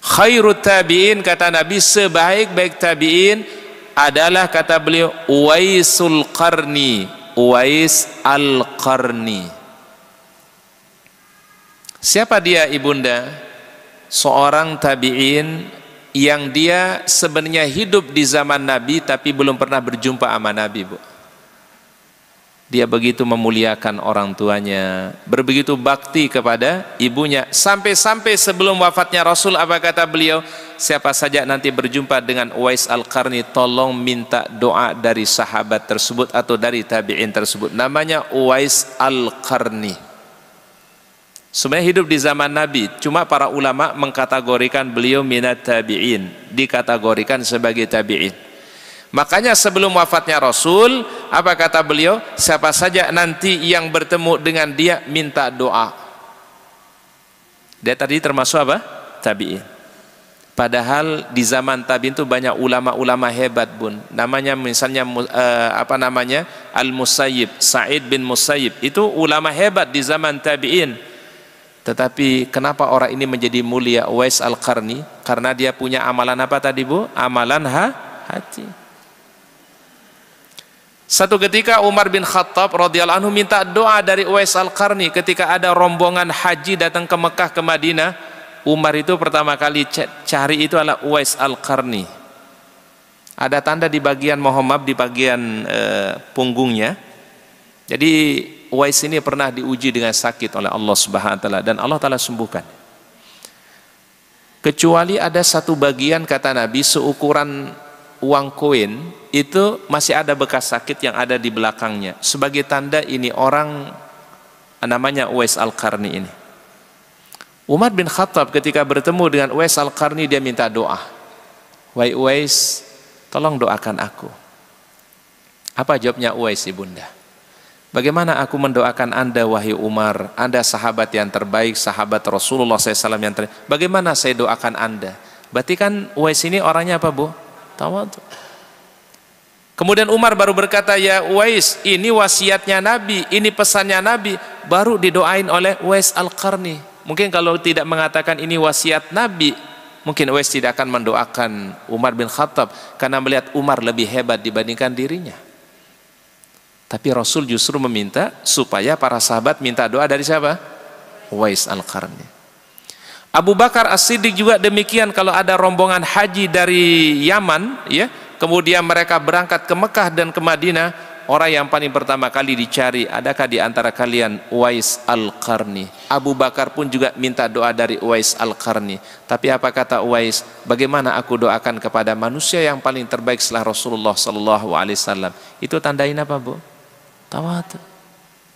Khairut tabi'in, kata Nabi, sebaik-baik tabi'in adalah, kata beliau, Uwaisul Qarni, Uwais Al-Qarni. Siapa dia ibunda? Seorang tabi'in yang dia sebenarnya hidup di zaman Nabi tapi belum pernah berjumpa sama Nabi, Bu. Dia begitu memuliakan orang tuanya, begitu bakti kepada ibunya, sampai-sampai sebelum wafatnya Rasul, apa kata beliau? Siapa saja nanti berjumpa dengan Uwais Al-Qarni, tolong minta doa dari sahabat tersebut atau dari tabi'in tersebut. Namanya Uwais Al-Qarni. Sebenarnya hidup di zaman Nabi, cuma para ulama mengkategorikan beliau minat tabi'in, dikategorikan sebagai tabi'in. Makanya sebelum wafatnya Rasul, apa kata beliau? Siapa saja nanti yang bertemu dengan dia, minta doa. Dia tadi termasuk apa? Tabi'in. Padahal di zaman tabi'in itu banyak ulama-ulama hebat, Bun. Namanya misalnya Al-Musayyib, Sa'id bin Musayyib. Itu ulama hebat di zaman tabi'in. Tetapi kenapa orang ini menjadi mulia, Uwais Al-Qarni? Karena dia punya amalan apa tadi, Bu? Amalan hati. Satu ketika Umar bin Khattab radhiyallahu anhu minta doa dari Uwais Al-Qarni ketika ada rombongan haji datang ke Mekah, ke Madinah. Umar itu pertama kali cari itu adalah Uwais Al-Qarni. Ada tanda di bagian, mohon maaf, di bagian punggungnya. Jadi Uwais ini pernah diuji dengan sakit oleh Allah Subhanahu wa taala dan Allah taala sembuhkan. Kecuali ada satu bagian, kata Nabi, seukuran uang koin itu masih ada bekas sakit yang ada di belakangnya, sebagai tanda ini orang namanya Uwais Al-Qarni ini. Umar bin Khattab ketika bertemu dengan Uwais Al-Qarni, dia minta doa. Wahai Uwais, tolong doakan aku. Apa jawabnya Uwais, ibunda? Bagaimana aku mendoakan anda, wahai Umar? Anda sahabat yang terbaik, sahabat Rasulullah SAW yang terbaik. Bagaimana saya doakan anda? Berarti kan Uwais ini orangnya apa, Bu? Tawadhu. Kemudian Umar baru berkata, ya Uwais, ini wasiatnya Nabi, ini pesannya Nabi. Baru didoain oleh Uwais Al-Qarni. Mungkin kalau tidak mengatakan ini wasiat Nabi, mungkin Uwais tidak akan mendoakan Umar bin Khattab, karena melihat Umar lebih hebat dibandingkan dirinya. Tapi Rasul justru meminta supaya para sahabat minta doa dari siapa? Uwais Al-Qarni. Abu Bakar As-Siddiq juga demikian. Kalau ada rombongan haji dari Yaman, ya, kemudian mereka berangkat ke Mekah dan ke Madinah, orang yang paling pertama kali dicari, adakah di antara kalian Uwais Al-Qarni? Abu Bakar pun juga minta doa dari Uwais Al-Qarni. Tapi apa kata Uwais? Bagaimana aku doakan kepada manusia yang paling terbaik setelah Rasulullah SAW? Itu tandain apa, Bu? Tawadhu.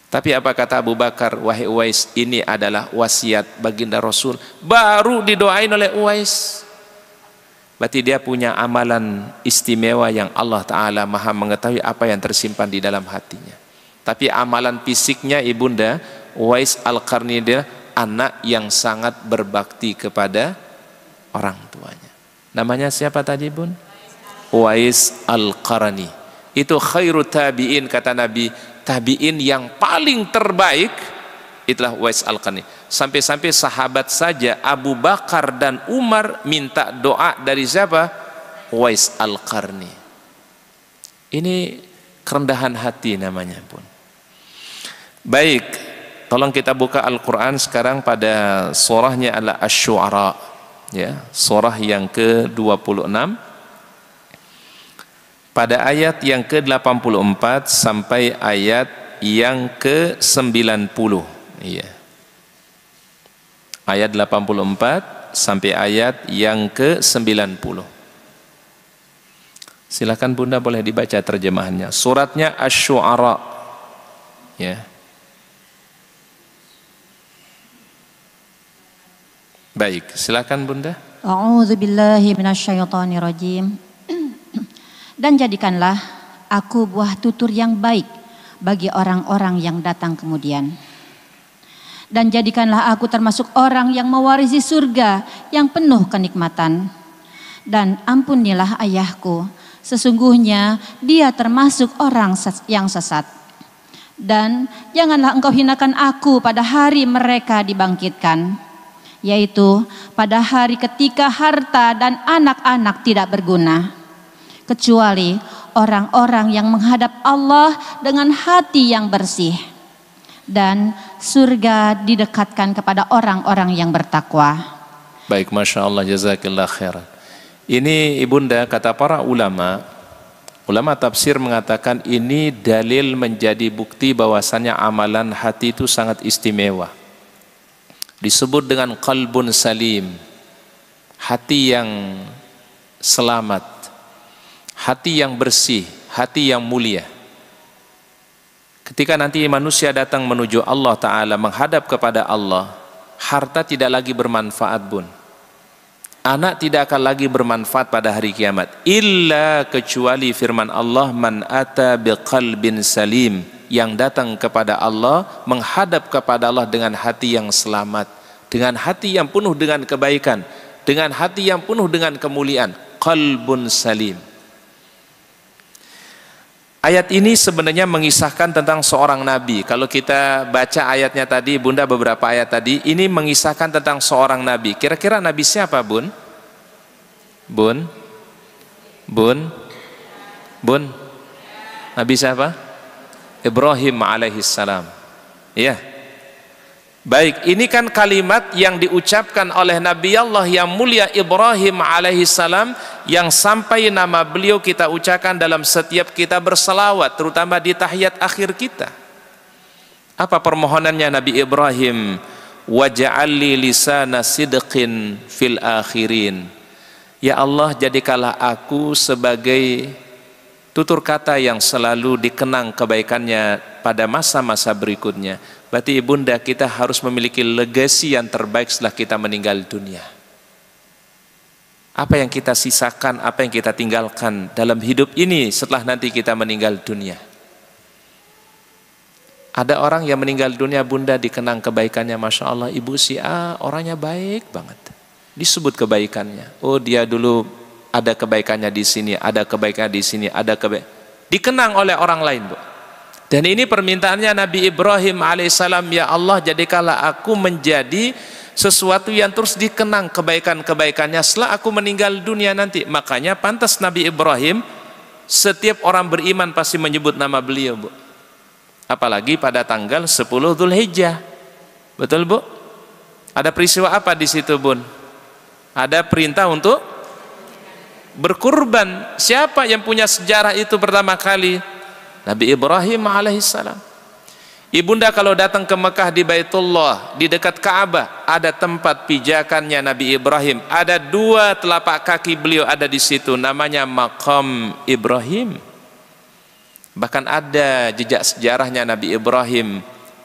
Tapi apa kata Abu Bakar? Wahai Uwais, ini adalah wasiat baginda Rasul. Baru didoain oleh Uwais. Berarti dia punya amalan istimewa yang Allah Ta'ala maha mengetahui apa yang tersimpan di dalam hatinya. Tapi amalan fisiknya, ibunda, Uwais Al-Qarni dia anak yang sangat berbakti kepada orang tuanya. Namanya siapa tadi, Bun? Uwais Al-Qarni. Itu khairu tabi'in, kata Nabi. Tabi'in yang paling terbaik itulah Uwais Al-Qarni. Sampai-sampai sahabat saja Abu Bakar dan Umar minta doa dari siapa? Uwais Al-Qarni. Ini kerendahan hati namanya, Pun. Baik, tolong kita buka Al-Quran sekarang pada surahnya adalah Asy-Syu'ara, ya, surah yang ke-26. Pada ayat yang ke-84 sampai ayat yang ke-90. Iya. Ayat 84 sampai ayat yang ke-90. Silakan Bunda boleh dibaca terjemahannya. Suratnya Asy-Syu'ara. Ya. Baik, silakan Bunda. A'udzubillahi minasyaitonirrajim. Dan jadikanlah aku buah tutur yang baik bagi orang-orang yang datang kemudian. Dan jadikanlah aku termasuk orang yang mewarisi surga yang penuh kenikmatan. Dan ampunilah ayahku Sesungguhnya dia termasuk orang yang sesat. Dan janganlah engkau hinakan aku pada hari mereka dibangkitkan, yaitu pada hari ketika harta dan anak-anak tidak berguna, kecuali orang-orang yang menghadap Allah dengan hati yang bersih. Dan surga didekatkan kepada orang-orang yang bertakwa. Baik, Masya Allah, jazakillah khairan. Ini ibunda, kata para ulama tafsir mengatakan ini dalil menjadi bukti bahwasannya amalan hati itu sangat istimewa. Disebut dengan qalbun salim, hati yang selamat, hati yang bersih, hati yang mulia. Ketika nanti manusia datang menuju Allah Ta'ala, menghadap kepada Allah, harta tidak lagi bermanfaat, bun. Anak tidak akan lagi bermanfaat pada hari kiamat, illa kecuali firman Allah, man ata biqalbin salim, yang datang kepada Allah, menghadap kepada Allah dengan hati yang selamat, dengan hati yang penuh dengan kebaikan, dengan hati yang penuh dengan kemuliaan, qalbun salim. Ayat ini sebenarnya mengisahkan tentang seorang nabi. Kalau kita baca ayatnya tadi, bunda, beberapa ayat tadi, ini mengisahkan tentang seorang nabi. Kira-kira nabi siapa, bun? Bun? Nabi siapa? Ibrahim alaihissalam. Ya. Baik, ini kan kalimat yang diucapkan oleh Nabi Allah yang mulia Ibrahim alaihissalam, yang sampai nama beliau kita ucapkan dalam setiap kita berselawat, terutama di tahiyat akhir kita. Apa permohonannya Nabi Ibrahim? Waj'alli lisana sidqin fil akhirin. Ya Allah, jadikanlah aku sebagai tutur kata yang selalu dikenang kebaikannya pada masa-masa berikutnya. Berarti ibunda, kita harus memiliki legasi yang terbaik setelah kita meninggal dunia. Apa yang kita sisakan, apa yang kita tinggalkan dalam hidup ini setelah nanti kita meninggal dunia. Ada orang yang meninggal dunia, bunda, dikenang kebaikannya, Masya Allah, ibu si A orangnya baik banget, disebut kebaikannya. Oh, dia dulu ada kebaikannya di sini, ada kebaikannya di sini, ada dikenang oleh orang lain, bu. Dan ini permintaannya Nabi Ibrahim alaihissalam, ya Allah, jadikanlah aku menjadi sesuatu yang terus dikenang kebaikan-kebaikannya setelah aku meninggal dunia nanti. Makanya pantas Nabi Ibrahim, setiap orang beriman pasti menyebut nama beliau, bu. Apalagi pada tanggal 10 Dzulhijjah. Betul, bu? Ada peristiwa apa di situ, bun? Ada perintah untuk berkurban. Siapa yang punya sejarah itu pertama kali? Nabi Ibrahim alaihissalam. Ibunda, kalau datang ke Mekah di Baitullah, di dekat Ka'bah, ada tempat pijakannya Nabi Ibrahim. Ada 2 telapak kaki beliau ada di situ, namanya Maqam Ibrahim. Bahkan ada jejak sejarahnya Nabi Ibrahim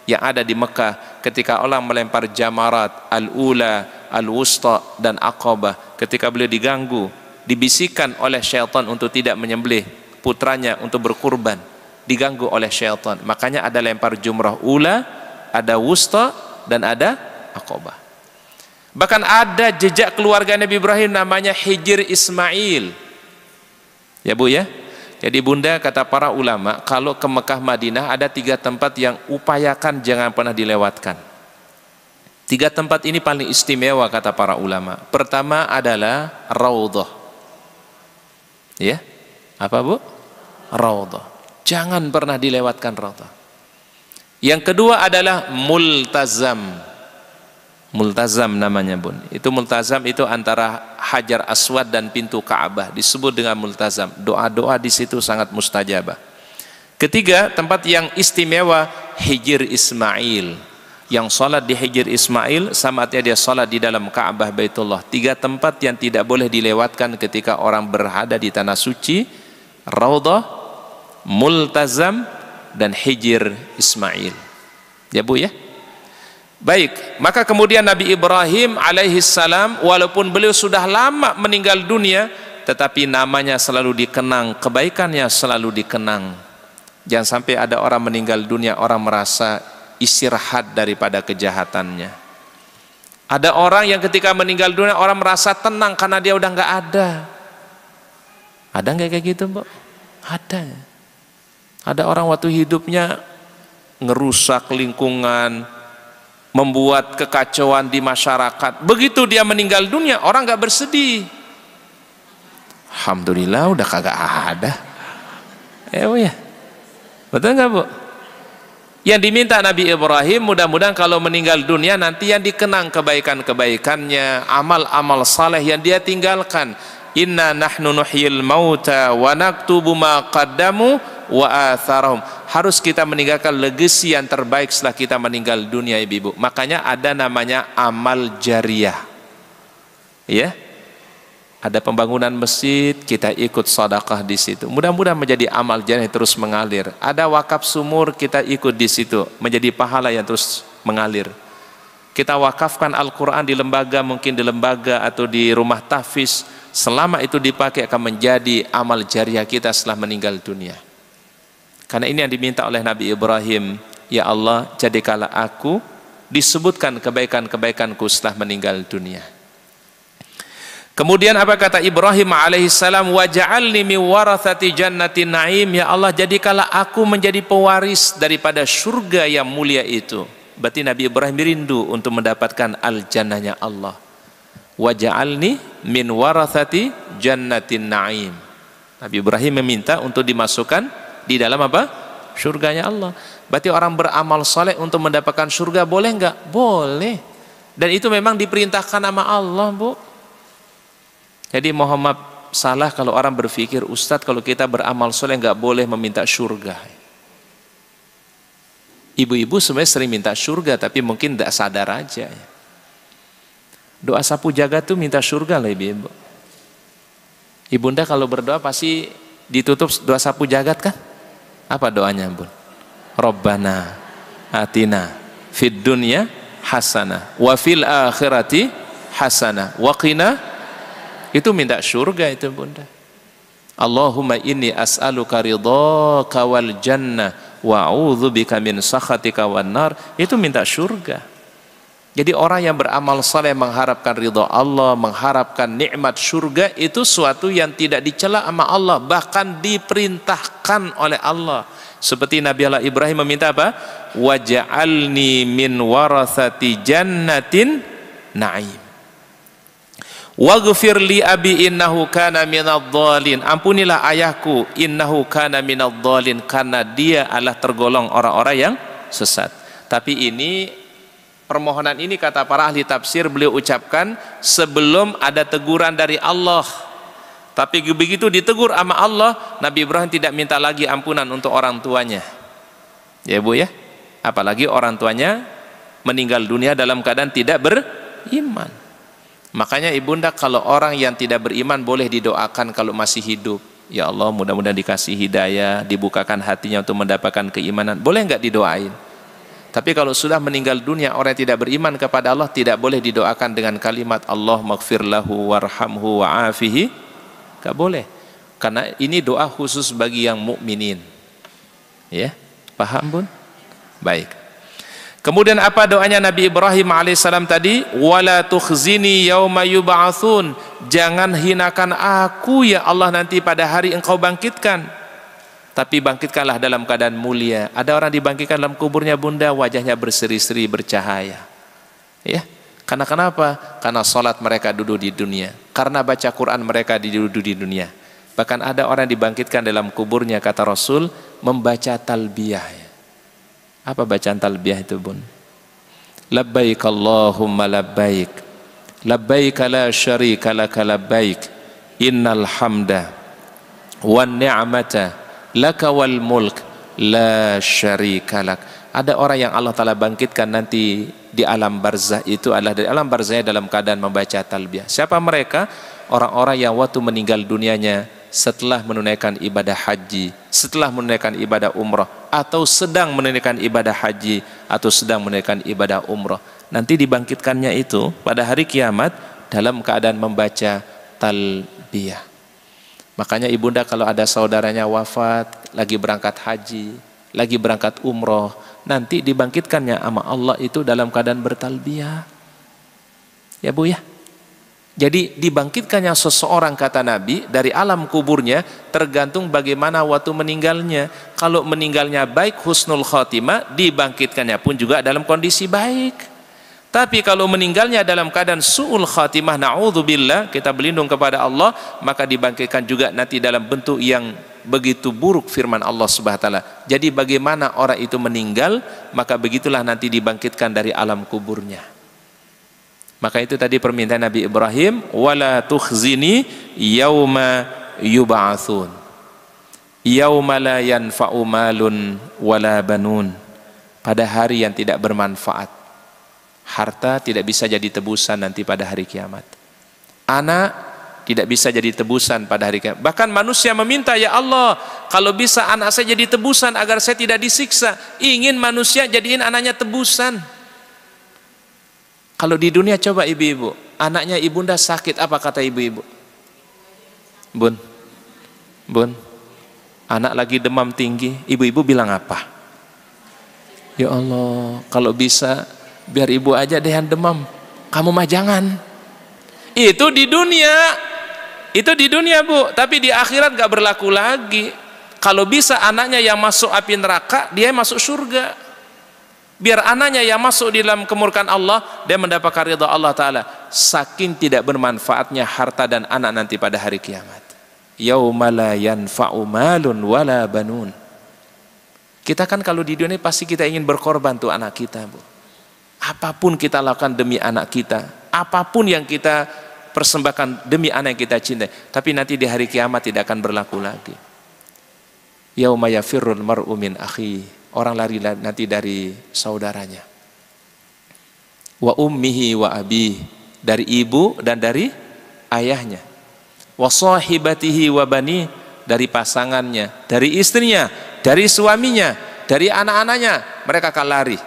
yang ada di Mekah ketika orang melempar jamarat al-ula, al-wusta dan aqabah. Ketika beliau diganggu, dibisikkan oleh syaitan untuk tidak menyembelih putranya untuk berkurban, diganggu oleh syaitan. Makanya ada lempar jumrah ula, ada wusta, dan ada aqabah. Bahkan ada jejak keluarga Nabi Ibrahim namanya Hijr Ismail. Ya, bu, ya. Jadi bunda, kata para ulama, kalau ke Mekah Madinah ada 3 tempat yang upayakan jangan pernah dilewatkan. 3 tempat ini paling istimewa kata para ulama. Pertama adalah Raudhah. Ya. Apa, bu? Raudhah. Jangan pernah dilewatkan Raudhah. Yang kedua adalah Multazam. Multazam namanya, bun. Itu Multazam itu antara Hajar Aswad dan pintu Ka'bah, disebut dengan Multazam. Doa-doa di situ sangat mustajabah. Ketiga, tempat yang istimewa Hijr Ismail. Yang salat di Hijr Ismail sama artinya dia salat di dalam Ka'bah Baitullah. 3 tempat yang tidak boleh dilewatkan ketika orang berada di tanah suci: Raudhah, Multazam, dan Hijr Ismail. Ya, bu, ya. Baik, maka kemudian Nabi Ibrahim alaihissalam, walaupun beliau sudah lama meninggal dunia, tetapi namanya selalu dikenang, kebaikannya selalu dikenang. Jangan sampai ada orang meninggal dunia, orang merasa istirahat daripada kejahatannya. Ada orang yang ketika meninggal dunia, orang merasa tenang karena dia udah nggak ada. Ada nggak kayak gitu, Mbak? Ada. Ada orang waktu hidupnya ngerusak lingkungan, membuat kekacauan di masyarakat. Begitu dia meninggal dunia, orang nggak bersedih. Alhamdulillah udah kagak ada. Ya, betul nggak, Bu? Yang diminta Nabi Ibrahim, mudah-mudahan kalau meninggal dunia nanti yang dikenang kebaikan-kebaikannya, amal-amal saleh yang dia tinggalkan. Inna nahnu nuhyil mauta wa naktubu ma qaddamu wa atharahum. Harus kita meninggalkan legasi yang terbaik setelah kita meninggal dunia, Ibu. Makanya ada namanya amal jariyah. Ya. Ada pembangunan masjid, kita ikut sedekah di situ. Mudah-mudahan menjadi amal jariyah terus mengalir. Ada wakaf sumur, kita ikut di situ, menjadi pahala yang terus mengalir. Kita wakafkan Al-Quran di lembaga, mungkin di lembaga atau di rumah tahfiz. Selama itu dipakai akan menjadi amal jariyah kita setelah meninggal dunia. Karena ini yang diminta oleh Nabi Ibrahim. Ya Allah, jadikanlah aku disebutkan kebaikan-kebaikanku setelah meninggal dunia. Kemudian apa kata Ibrahim alaihissalam? Waj'alni min warathati jannatin na'im. Ya Allah, jadikanlah aku menjadi pewaris daripada surga yang mulia itu. Berarti Nabi Ibrahim rindu untuk mendapatkan al-jannahnya Allah. Waj'alni min warathati jannatin na'im. Nabi Ibrahim meminta untuk dimasukkan di dalam apa? Surganya Allah. Berarti orang beramal saleh untuk mendapatkan surga boleh enggak? Boleh. Dan itu memang diperintahkan sama Allah, Bu. Jadi Muhammad salah kalau orang berpikir, Ustadz kalau kita beramal soleh nggak boleh meminta surga. Ibu-ibu sebenarnya sering minta surga, tapi mungkin tidak sadar aja. Doa sapu jagat tuh minta surga lah ibu-ibu. Ibunda kalau berdoa pasti ditutup doa sapu jagat kan? Apa doanya, Bun? Rabbana atina fid dunya hasanah wa fil akhirati hasanah wa qina. Itu minta surga itu, Bunda. Allahumma inni as'aluka ridhaka wal jannah wa a'udzubika min sakhatika wan nar. Itu minta surga. Jadi orang yang beramal saleh mengharapkan ridha Allah, mengharapkan nikmat surga, itu suatu yang tidak dicela sama Allah, bahkan diperintahkan oleh Allah. Seperti Nabi Allah Ibrahim meminta apa? Waj'alni min warathati jannatin na'im. Waghfir li abi innahu kana minadh-dhalin. Ampunilah ayahku, innahu kana minadh-dhalin, karena dia adalah tergolong orang-orang yang sesat. Tapi ini permohonan ini kata para ahli tafsir beliau ucapkan sebelum ada teguran dari Allah. Tapi begitu ditegur sama Allah, Nabi Ibrahim tidak minta lagi ampunan untuk orang tuanya. Ya, Bu ya. Apalagi orang tuanya meninggal dunia dalam keadaan tidak beriman. Makanya ibunda, kalau orang yang tidak beriman boleh didoakan kalau masih hidup. Ya Allah, mudah-mudahan dikasih hidayah, dibukakan hatinya untuk mendapatkan keimanan. Boleh nggak didoain? Tapi kalau sudah meninggal dunia orang yang tidak beriman kepada Allah, tidak boleh didoakan dengan kalimat Allah maghfir lahu warhamhu wa'afihi. Nggak boleh. Karena ini doa khusus bagi yang mukminin. Ya, paham, Bun? Baik. Kemudian apa doanya Nabi Ibrahim alaihissalam tadi? Wala tukhzini yauma yub'atsun. Jangan hinakan aku ya Allah nanti pada hari engkau bangkitkan. Tapi bangkitkanlah dalam keadaan mulia. Ada orang dibangkitkan dalam kuburnya, Bunda, wajahnya berseri-seri bercahaya. Ya. Karena kenapa? Karena salat mereka dulu di dunia. Karena baca Quran mereka dulu di dunia. Bahkan ada orang dibangkitkan dalam kuburnya, kata Rasul, membaca talbiyah. Apa bacaan talbiyah itu, Bun? Labbaik Allahumma labbaik, labbaik la syarika laka labbaik, innal hamda wan ni'mata laka wal mulk la syarika lak. Ada orang yang Allah Ta'ala bangkitkan nanti di alam barzah, itu adalah dari alam barzahnya dalam keadaan membaca talbiyah. Siapa mereka? Orang-orang yang waktu meninggal dunianya setelah menunaikan ibadah haji, setelah menunaikan ibadah umrah, atau sedang menunaikan ibadah haji, atau sedang menunaikan ibadah umrah. Nanti dibangkitkannya itu pada hari kiamat dalam keadaan membaca talbiyah. Makanya ibunda kalau ada saudaranya wafat, lagi berangkat haji, lagi berangkat umrah, nanti dibangkitkannya sama Allah itu dalam keadaan bertalbiyah. Ya, Bu ya. Jadi dibangkitkannya seseorang, kata Nabi, dari alam kuburnya tergantung bagaimana waktu meninggalnya. Kalau meninggalnya baik, husnul khotimah, dibangkitkannya pun juga dalam kondisi baik. Tapi kalau meninggalnya dalam keadaan su'ul khatimah, na'udzubillah, kita berlindung kepada Allah, maka dibangkitkan juga nanti dalam bentuk yang begitu buruk, firman Allah Subhanahu wa taala. Jadi bagaimana orang itu meninggal, maka begitulah nanti dibangkitkan dari alam kuburnya. Maka itu tadi permintaan Nabi Ibrahim, wala tukhzini yauma yub'atsun. Yauma la yanfa'u malun wala banun. Pada hari yang tidak bermanfaat. Harta tidak bisa jadi tebusan nanti pada hari kiamat. Anak tidak bisa jadi tebusan pada hari kiamat. Bahkan manusia meminta, ya Allah, kalau bisa anak saya jadi tebusan agar saya tidak disiksa. Ingin manusia jadiin anaknya tebusan. Kalau di dunia, coba ibu-ibu, anaknya ibunda sakit, apa kata ibu-ibu? Bun, anak lagi demam tinggi, ibu-ibu bilang apa? Ya Allah, kalau bisa biar ibu aja deh yang demam, kamu mah jangan. Itu di dunia bu, tapi di akhirat gak berlaku lagi. Kalau bisa anaknya yang masuk api neraka, dia masuk surga. Biar anaknya yang masuk di dalam kemurkaan Allah, dia mendapatkan ridha Allah Ta'ala. Saking tidak bermanfaatnya harta dan anak nanti pada hari kiamat. Yauma la yanfa'u malun wala banun. Kita kan kalau di dunia pasti kita ingin berkorban tuh anak kita, bu. Apapun kita lakukan demi anak kita, apapun yang kita persembahkan demi anak yang kita cintai. Tapi nanti di hari kiamat tidak akan berlaku lagi. Yauma yafirrul mar'u min akhi. Orang lari nanti dari saudaranya. Wa ummihi wa abi, dari ibu dan dari ayahnya. Wa sahibatihi wa bani, dari pasangannya, dari istrinya, dari suaminya, dari anak-anaknya. Mereka akan lari.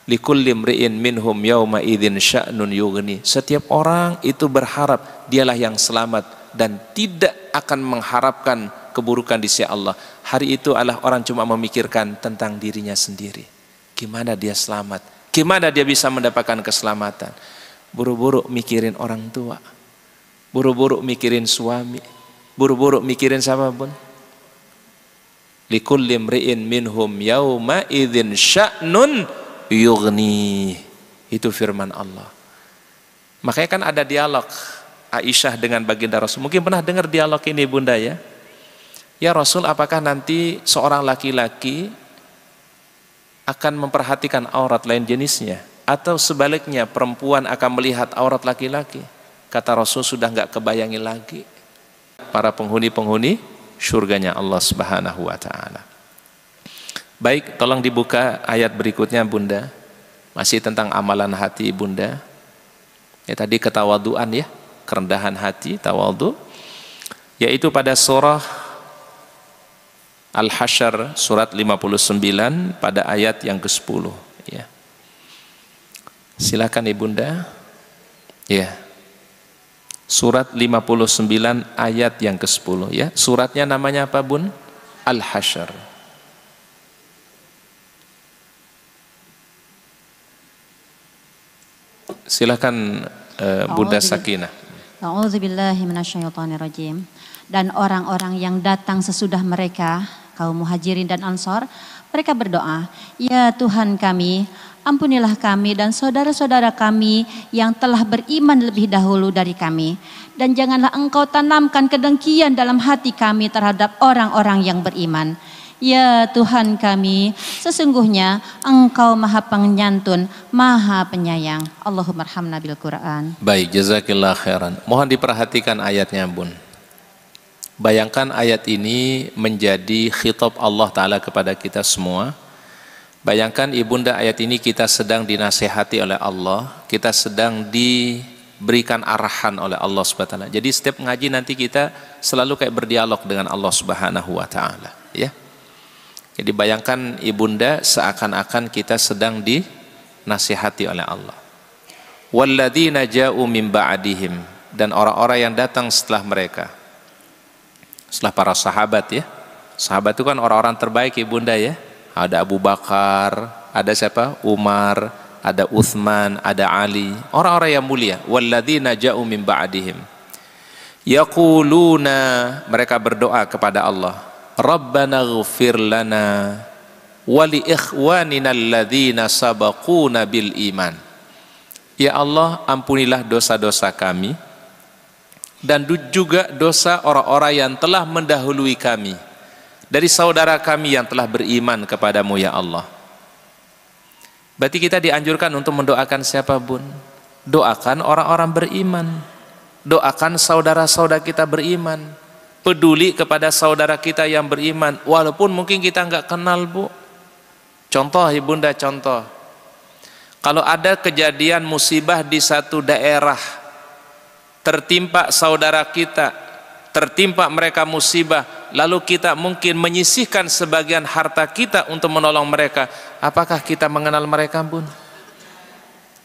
Likulli imri'in minhum yauma idzin sya'nun yughni. Setiap orang itu berharap dialah yang selamat dan tidak akan mengharapkan keburukan di sisi Allah. Hari itu adalah orang cuma memikirkan tentang dirinya sendiri. Gimana dia selamat? Gimana dia bisa mendapatkan keselamatan? Buru-buru mikirin orang tua. Buru-buru mikirin suami. Buru-buru mikirin siapa pun. Likulli imri'in minhum yauma idzin sya'nun yughni. Itu firman Allah. Makanya kan ada dialog Aisyah dengan baginda Rasul. Mungkin pernah dengar dialog ini bunda ya. Ya Rasul, apakah nanti seorang laki-laki akan memperhatikan aurat lain jenisnya, atau sebaliknya perempuan akan melihat aurat laki-laki? Kata Rasul, sudah nggak kebayangi lagi para penghuni-penghuni surganya Allah Subhanahu wa taala. Baik, tolong dibuka ayat berikutnya bunda. Masih tentang amalan hati bunda. Ya tadi ketawaduan ya, kerendahan hati, tawadhu. Yaitu pada surah Al-Hasyr surat 59 pada ayat yang ke-10 ya. Silakan ibunda. Ya. Surat 59 ayat yang ke-10 ya. Suratnya namanya apa bun? Al-Hasyr. Silakan Bunda Sakinah. A'udzubillahi minasyaitonirrajim. Dan orang-orang yang datang sesudah mereka, kaum muhajirin dan ansor, mereka berdoa, ya Tuhan kami, ampunilah kami dan saudara-saudara kami yang telah beriman lebih dahulu dari kami. Dan janganlah engkau tanamkan kedengkian dalam hati kami terhadap orang-orang yang beriman. Ya Tuhan kami, sesungguhnya engkau maha penyantun, maha penyayang. Allahumma arhamna bil Quran. Baik, jazakillah khairan. Mohon diperhatikan ayatnya bun. Bayangkan ayat ini menjadi khitab Allah Ta'ala kepada kita semua. Bayangkan ibunda, ayat ini kita sedang dinasihati oleh Allah, kita sedang diberikan arahan oleh Allah Subhanahu wa taala. Jadi setiap ngaji nanti kita selalu kayak berdialog dengan Allah Subhanahu wa taala, ya. Jadi bayangkan ibunda seakan-akan kita sedang dinasihati oleh Allah. Walladzina ja'u min ba'dihim, dan orang-orang yang datang setelah mereka. Setelah para sahabat ya. Sahabat itu kan orang-orang terbaik ibunda ya. Ada Abu Bakar, ada siapa? Umar, ada Uthman, ada Ali, orang-orang yang mulia. Walladzina ja'u min ba'dihim yaquluna, mereka berdoa kepada Allah, Rabbana ighfir lana wa li ikhwanina alladzina sabaquna bil iman. Ya Allah, ampunilah dosa-dosa kami dan juga dosa orang-orang yang telah mendahului kami dari saudara kami yang telah beriman kepadamu ya Allah. Berarti kita dianjurkan untuk mendoakan siapa bun? Doakan orang-orang beriman, doakan saudara-saudara kita beriman, peduli kepada saudara kita yang beriman walaupun mungkin kita nggak kenal bu. Contoh ibunda, contoh, kalau ada kejadian musibah di satu daerah, tertimpa saudara kita, tertimpa mereka musibah, lalu kita mungkin menyisihkan sebagian harta kita untuk menolong mereka, apakah kita mengenal mereka bun?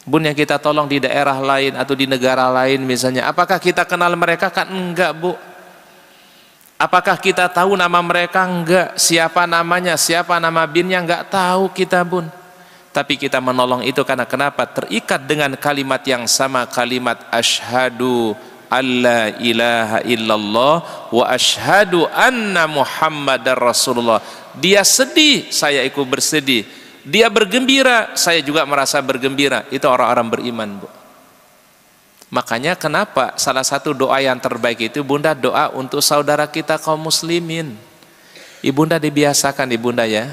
Bun, yang kita tolong di daerah lain atau di negara lain misalnya, apakah kita kenal mereka? Kan enggak bu. Apakah kita tahu nama mereka? Enggak. Siapa namanya, siapa nama binnya? Enggak tahu kita bun. Tapi kita menolong itu karena kenapa? Terikat dengan kalimat yang sama, kalimat asyhadu alla ilaha illallah wa asyhadu anna muhammadar rasulullah. Dia sedih, saya ikut bersedih. Dia bergembira, saya juga merasa bergembira. Itu orang-orang beriman bu. Makanya kenapa salah satu doa yang terbaik itu bunda, doa untuk saudara kita kaum muslimin. Ibunda dibiasakan ibunda ya.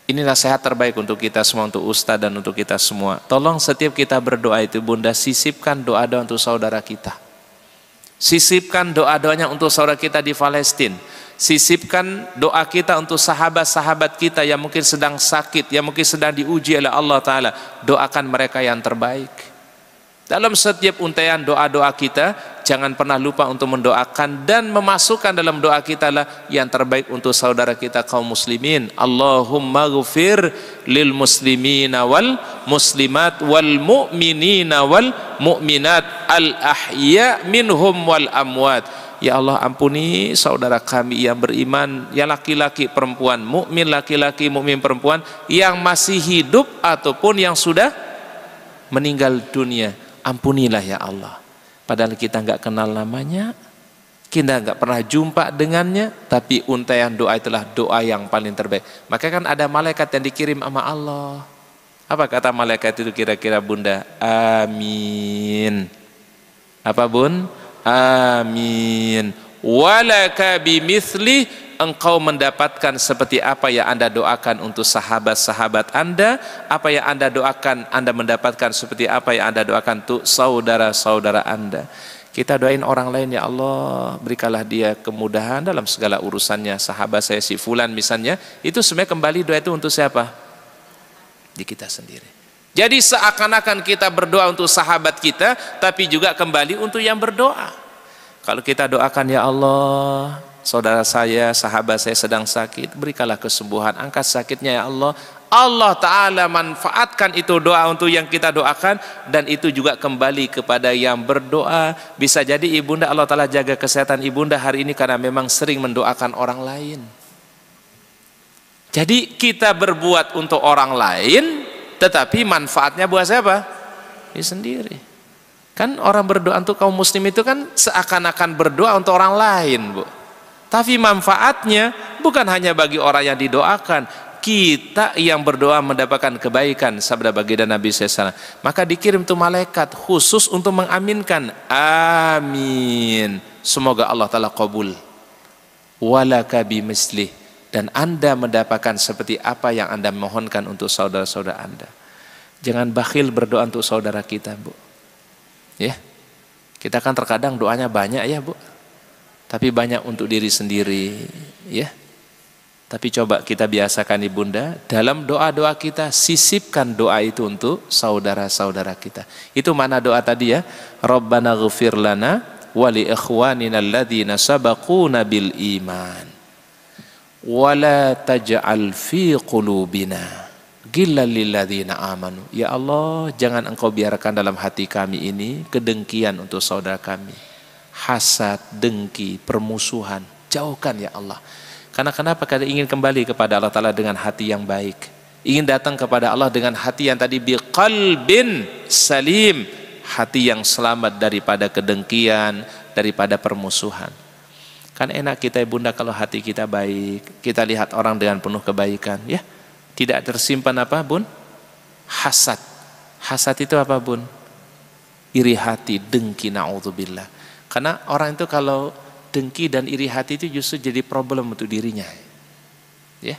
Ini nasihat terbaik untuk kita semua, untuk ustadz dan untuk kita semua. Tolong setiap kita berdoa itu bunda, sisipkan doa-doa untuk saudara kita. Sisipkan doa-doanya untuk saudara kita di Palestina. Sisipkan doa kita untuk sahabat-sahabat kita yang mungkin sedang sakit, yang mungkin sedang diuji oleh Allah Ta'ala. Doakan mereka yang terbaik. Dalam setiap untaian doa-doa kita, jangan pernah lupa untuk mendoakan dan memasukkan dalam doa kita lah yang terbaik untuk saudara kita kaum muslimin. Allahumma ghfir lil muslimina wal muslimat wal mu'minina wal mu'minat al ahya minhum wal amwat. Ya Allah, ampuni saudara kami yang beriman, yang laki-laki perempuan, mukmin laki-laki, mukmin perempuan, yang masih hidup ataupun yang sudah meninggal dunia. Ampunilah ya Allah. Padahal kita nggak kenal namanya, kita nggak pernah jumpa dengannya, tapi untaian doa itulah doa yang paling terbaik. Maka kan ada malaikat yang dikirim sama Allah. Apa kata malaikat itu kira-kira bunda? Amin. Apa bun? Amin. Walaka bimithli, engkau mendapatkan seperti apa yang Anda doakan untuk sahabat-sahabat Anda, apa yang Anda doakan, Anda mendapatkan seperti apa yang Anda doakan untuk saudara-saudara Anda. Kita doain orang lain, ya Allah, berikanlah dia kemudahan dalam segala urusannya. Sahabat saya si fulan misalnya, itu sebenarnya kembali doa itu untuk siapa? Di kita sendiri. Jadi seakan-akan kita berdoa untuk sahabat kita, tapi juga kembali untuk yang berdoa. Kalau kita doakan, ya Allah, saudara saya, sahabat saya sedang sakit, berikanlah kesembuhan, angkat sakitnya ya Allah. Allah Ta'ala manfaatkan itu doa untuk yang kita doakan, dan itu juga kembali kepada yang berdoa. Bisa jadi ibunda Allah Ta'ala jaga kesehatan ibunda hari ini karena memang sering mendoakan orang lain. Jadi kita berbuat untuk orang lain, tetapi manfaatnya buat siapa? Dia sendiri. Kan orang berdoa untuk kaum muslim itu kan seakan-akan berdoa untuk orang lain bu. Tapi manfaatnya bukan hanya bagi orang yang didoakan, kita yang berdoa mendapatkan kebaikan. Sabda baginda Nabi SAW, maka dikirim tuh malaikat khusus untuk mengaminkan. Amin. Semoga Allah Ta'ala qabul. Walaka bimislih, dan Anda mendapatkan seperti apa yang Anda mohonkan untuk saudara-saudara Anda. Jangan bakhil berdoa untuk saudara kita bu. Ya, kita kan terkadang doanya banyak ya bu, tapi banyak untuk diri sendiri, ya. Tapi coba kita biasakan ibunda, dalam doa-doa kita sisipkan doa itu untuk saudara-saudara kita. Itu mana doa tadi ya? Rabbana ghfir lana wa li ikhwanina alladzina sabaquna bil iman wa la taj'al fi qulubina ghillan lil ladzina amanu. Ya Allah, jangan engkau biarkan dalam hati kami ini kedengkian untuk saudara kami. Hasad, dengki, permusuhan, jauhkan ya Allah. Karena kenapa? Kita ingin kembali kepada Allah Ta'ala dengan hati yang baik. ingin datang kepada Allah dengan hati yang tadi biqalbin salim, hati yang selamat daripada kedengkian, daripada permusuhan. Kan enak kita Bunda kalau hati kita baik, kita lihat orang dengan penuh kebaikan, ya. Tidak tersimpan apa Bun? Hasad. Hasad itu apa Bun? Iri hati, dengki, na'udzubillah. Karena orang itu kalau dengki dan iri hati itu justru jadi problem untuk dirinya, ya.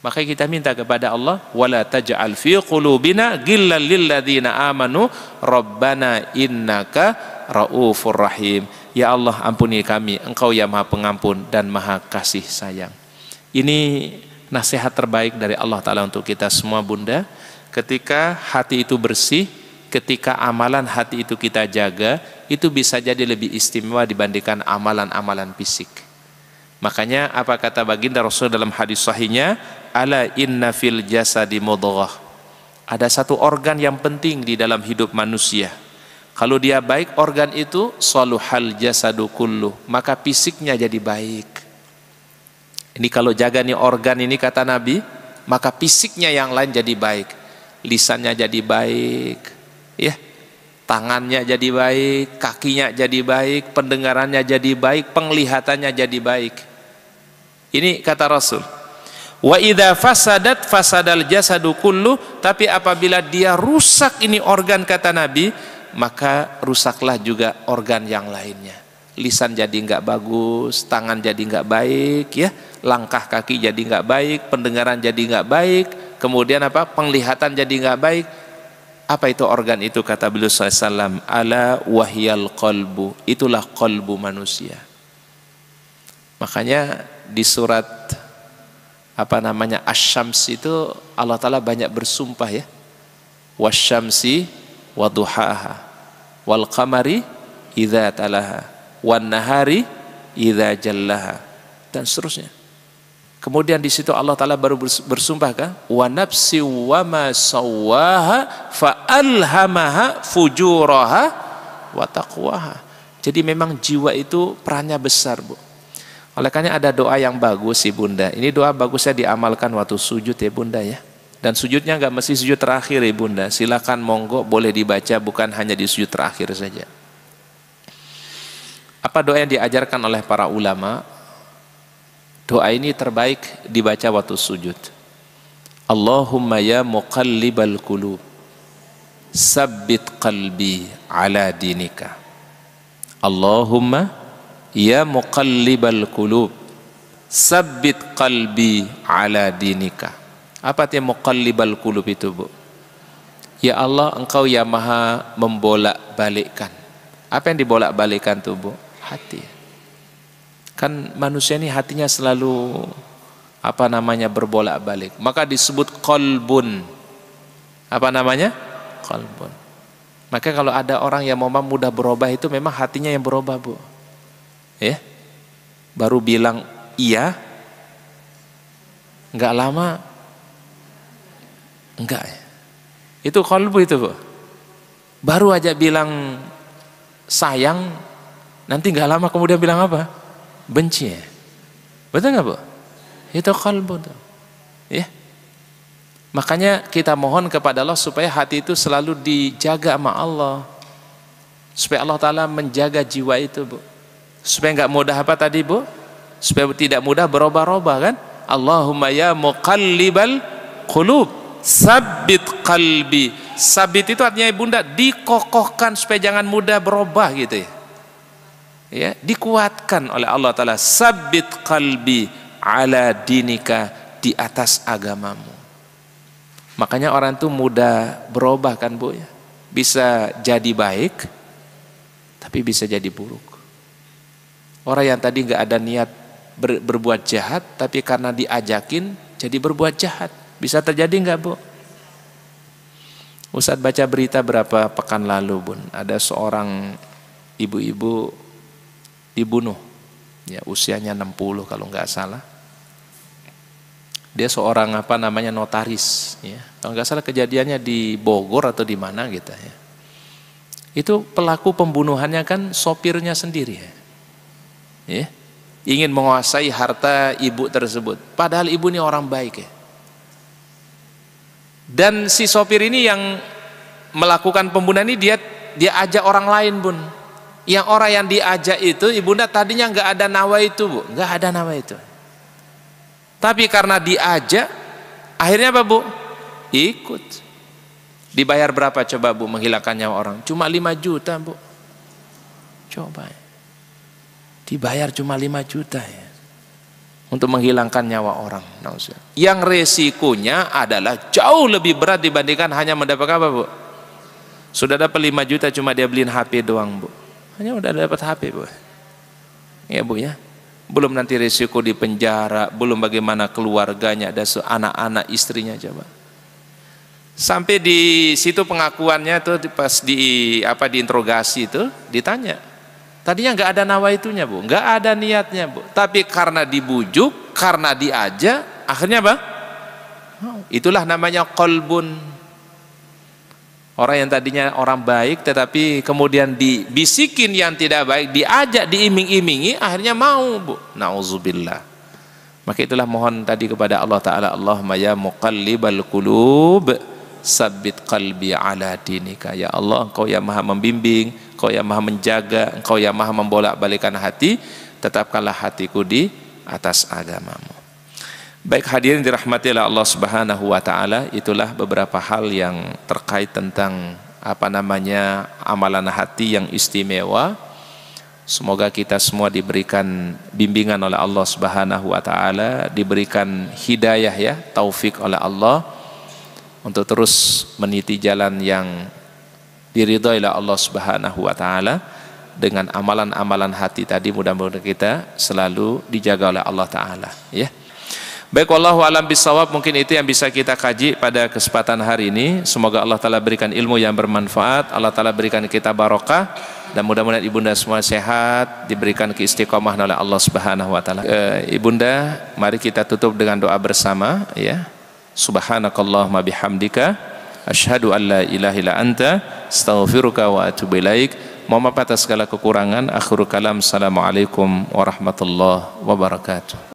Maka kita minta kepada Allah, wala taj'al fi qulubina ghillan lil ladzina amanu rabbana innaka raufur rahim. Ya Allah, ampuni kami, Engkau yang Maha Pengampun dan Maha Kasih Sayang. Ini nasihat terbaik dari Allah Ta'ala untuk kita semua Bunda. Ketika hati itu bersih, ketika amalan hati itu kita jaga, itu bisa jadi lebih istimewa dibandingkan amalan-amalan fisik. Makanya apa kata baginda Rasul dalam hadis sahihnya, ala inna fil jasadi mudghah. Ada satu organ yang penting di dalam hidup manusia. Kalau dia baik organ itu, saluhal jasadu kullu, maka fisiknya jadi baik. Ini kalau jaga nih organ ini kata Nabi, maka fisiknya yang lain jadi baik. Lisannya jadi baik, ya. Tangannya jadi baik, kakinya jadi baik, pendengarannya jadi baik, penglihatannya jadi baik. Ini kata Rasul. Wa idza fasadat fasadal jasadu kullu, tapi apabila dia rusak ini organ kata Nabi, maka rusaklah juga organ yang lainnya. Lisan jadi enggak bagus, tangan jadi enggak baik, ya. Langkah kaki jadi enggak baik, pendengaran jadi enggak baik, kemudian apa? Penglihatan jadi enggak baik. Apa itu organ itu kata beliau sallallahu alaihi wasallam? Ala wahyal qalbu. Itulah qalbu manusia. Makanya di surat apa namanya Asy-Syams itu Allah Ta'ala banyak bersumpah, ya. Wasyamsi waduhaha wal qamari idza talaha wan nahari idza jallaha, dan seterusnya. Kemudian di situ Allah Ta'ala baru bersumpah kan, wa nafsi wa ma sawwaha fa alhamaha fujuraha wa taqwaha. Jadi memang jiwa itu perannya besar, Bu. Oleh karena ada doa yang bagus sih Bunda. Ini doa bagusnya diamalkan waktu sujud ya Bunda, ya. Dan sujudnya nggak mesti sujud terakhir ya Bunda. Silakan monggo boleh dibaca, bukan hanya di sujud terakhir saja. Apa doa yang diajarkan oleh para ulama? Doa ini terbaik dibaca waktu sujud. Allahumma ya muqallibal qulub, sabbit qalbi ala dinika. Allahumma ya muqallibal qulub, sabbit qalbi ala dinika. Apa artinya muqallibal qulub itu, Bu? Ya Allah, Engkau yang Maha membolak-balikkan. Apa yang dibolak-balikkan tuh, Bu? Hati. Kan manusia ini hatinya selalu apa namanya berbolak-balik. Maka disebut qalbun. Apa namanya? Qalbun. Maka kalau ada orang yang memang mudah berubah itu memang hatinya yang berubah, Bu. Ya, baru bilang iya, nggak lama enggak, ya. Itu qalbu itu, Bu. Baru aja bilang sayang, nanti nggak lama kemudian bilang apa? Benci, ya. Betul nggak, Bu? Itu qalbu tuh, ya. Makanya kita mohon kepada Allah supaya hati itu selalu dijaga sama Allah, supaya Allah Ta'ala menjaga jiwa itu, Bu. Supaya nggak mudah apa tadi, Bu? Supaya tidak mudah berubah-ubah kan? Allahumma ya muqallibal qulub, sabbit qalbi. Sabit itu artinya Bunda dikokohkan supaya jangan mudah berubah gitu, ya. Ya, dikuatkan oleh Allah Ta'ala. Sabbit qalbi ala dinika, di atas agamamu. Makanya orang itu mudah berubah kan, Bu, ya. Bisa jadi baik tapi bisa jadi buruk. Orang yang tadi nggak ada niat berbuat jahat, tapi karena diajakin jadi berbuat jahat. Bisa terjadi nggak, Bu? Ustadz baca berita berapa pekan lalu, Bun. Ada seorang ibu-ibu dibunuh, ya, usianya 60 kalau nggak salah. Dia seorang apa namanya notaris, ya. Kalau nggak salah kejadiannya di Bogor atau di mana gitu, ya. Itu pelaku pembunuhannya kan sopirnya sendiri, ya. Ya, ingin menguasai harta ibu tersebut. Padahal ibu ini orang baik, ya. Dan si sopir ini yang melakukan pembunuhan ini dia ajak orang lain, Bun. Yang orang yang diajak itu ibunda tadinya nggak ada nawa itu, Bu, nggak ada nawa itu. Tapi karena diajak, akhirnya apa, Bu? Ikut. Dibayar berapa coba, Bu, menghilangkan nyawa orang? Cuma 5 juta, Bu. Coba. Dibayar cuma 5 juta ya. Untuk menghilangkan nyawa orang. Yang resikonya adalah jauh lebih berat dibandingkan hanya mendapatkan apa, Bu? Sudah dapat 5 juta cuma dia beliin HP doang, Bu. Hanya udah dapat HP, Bu. Ya, Bu ya. Belum nanti resiko di penjara, belum bagaimana keluarganya, ada anak-anak istrinya, coba. Sampai di situ pengakuannya tuh pas diinterogasi itu ditanya. Tadinya nggak ada nawaitunya, Bu, nggak ada niatnya, Bu. Tapi karena dibujuk, karena diajak, akhirnya apa? Itulah namanya qalbun. Orang yang tadinya orang baik, tetapi kemudian dibisikin yang tidak baik, diajak, diiming-imingi, akhirnya mau, Bu. Nauzubillah. Maka itulah mohon tadi kepada Allah Ta'ala, Allahumma ya muqallibal qulub, sabbit qalbi ala dinika. Ya Allah, Engkau yang maha membimbing, Engkau yang maha menjaga, Engkau yang maha membolak-balikan hati, tetapkanlah hatiku di atas agamamu. Baik hadirin dirahmati oleh Allah Subhanahu wa taala, itulah beberapa hal yang terkait tentang amalan hati yang istimewa. Semoga kita semua diberikan bimbingan oleh Allah Subhanahu wa taala, diberikan hidayah ya, taufik oleh Allah untuk terus meniti jalan yang diridhai oleh Allah Subhanahu wa taala. Dengan amalan-amalan hati tadi mudah-mudahan kita selalu dijaga oleh Allah taala ya. Baik, wallahu alam bisawab, mungkin itu yang bisa kita kaji pada kesempatan hari ini. Semoga Allah Ta'ala berikan ilmu yang bermanfaat, Allah Ta'ala berikan kita barokah, dan mudah-mudahan ibunda semua sehat, diberikan keistiqomah oleh Allah Subhanahu wa taala. Ibunda, mari kita tutup dengan doa bersama ya. Subhanakallahumma bihamdika asyhadu an la ilaha illa anta astaghfiruka wa atubu ilaik. Mohon maaf atas segala kekurangan. Akhirul kalam, assalamualaikum warahmatullahi wabarakatuh.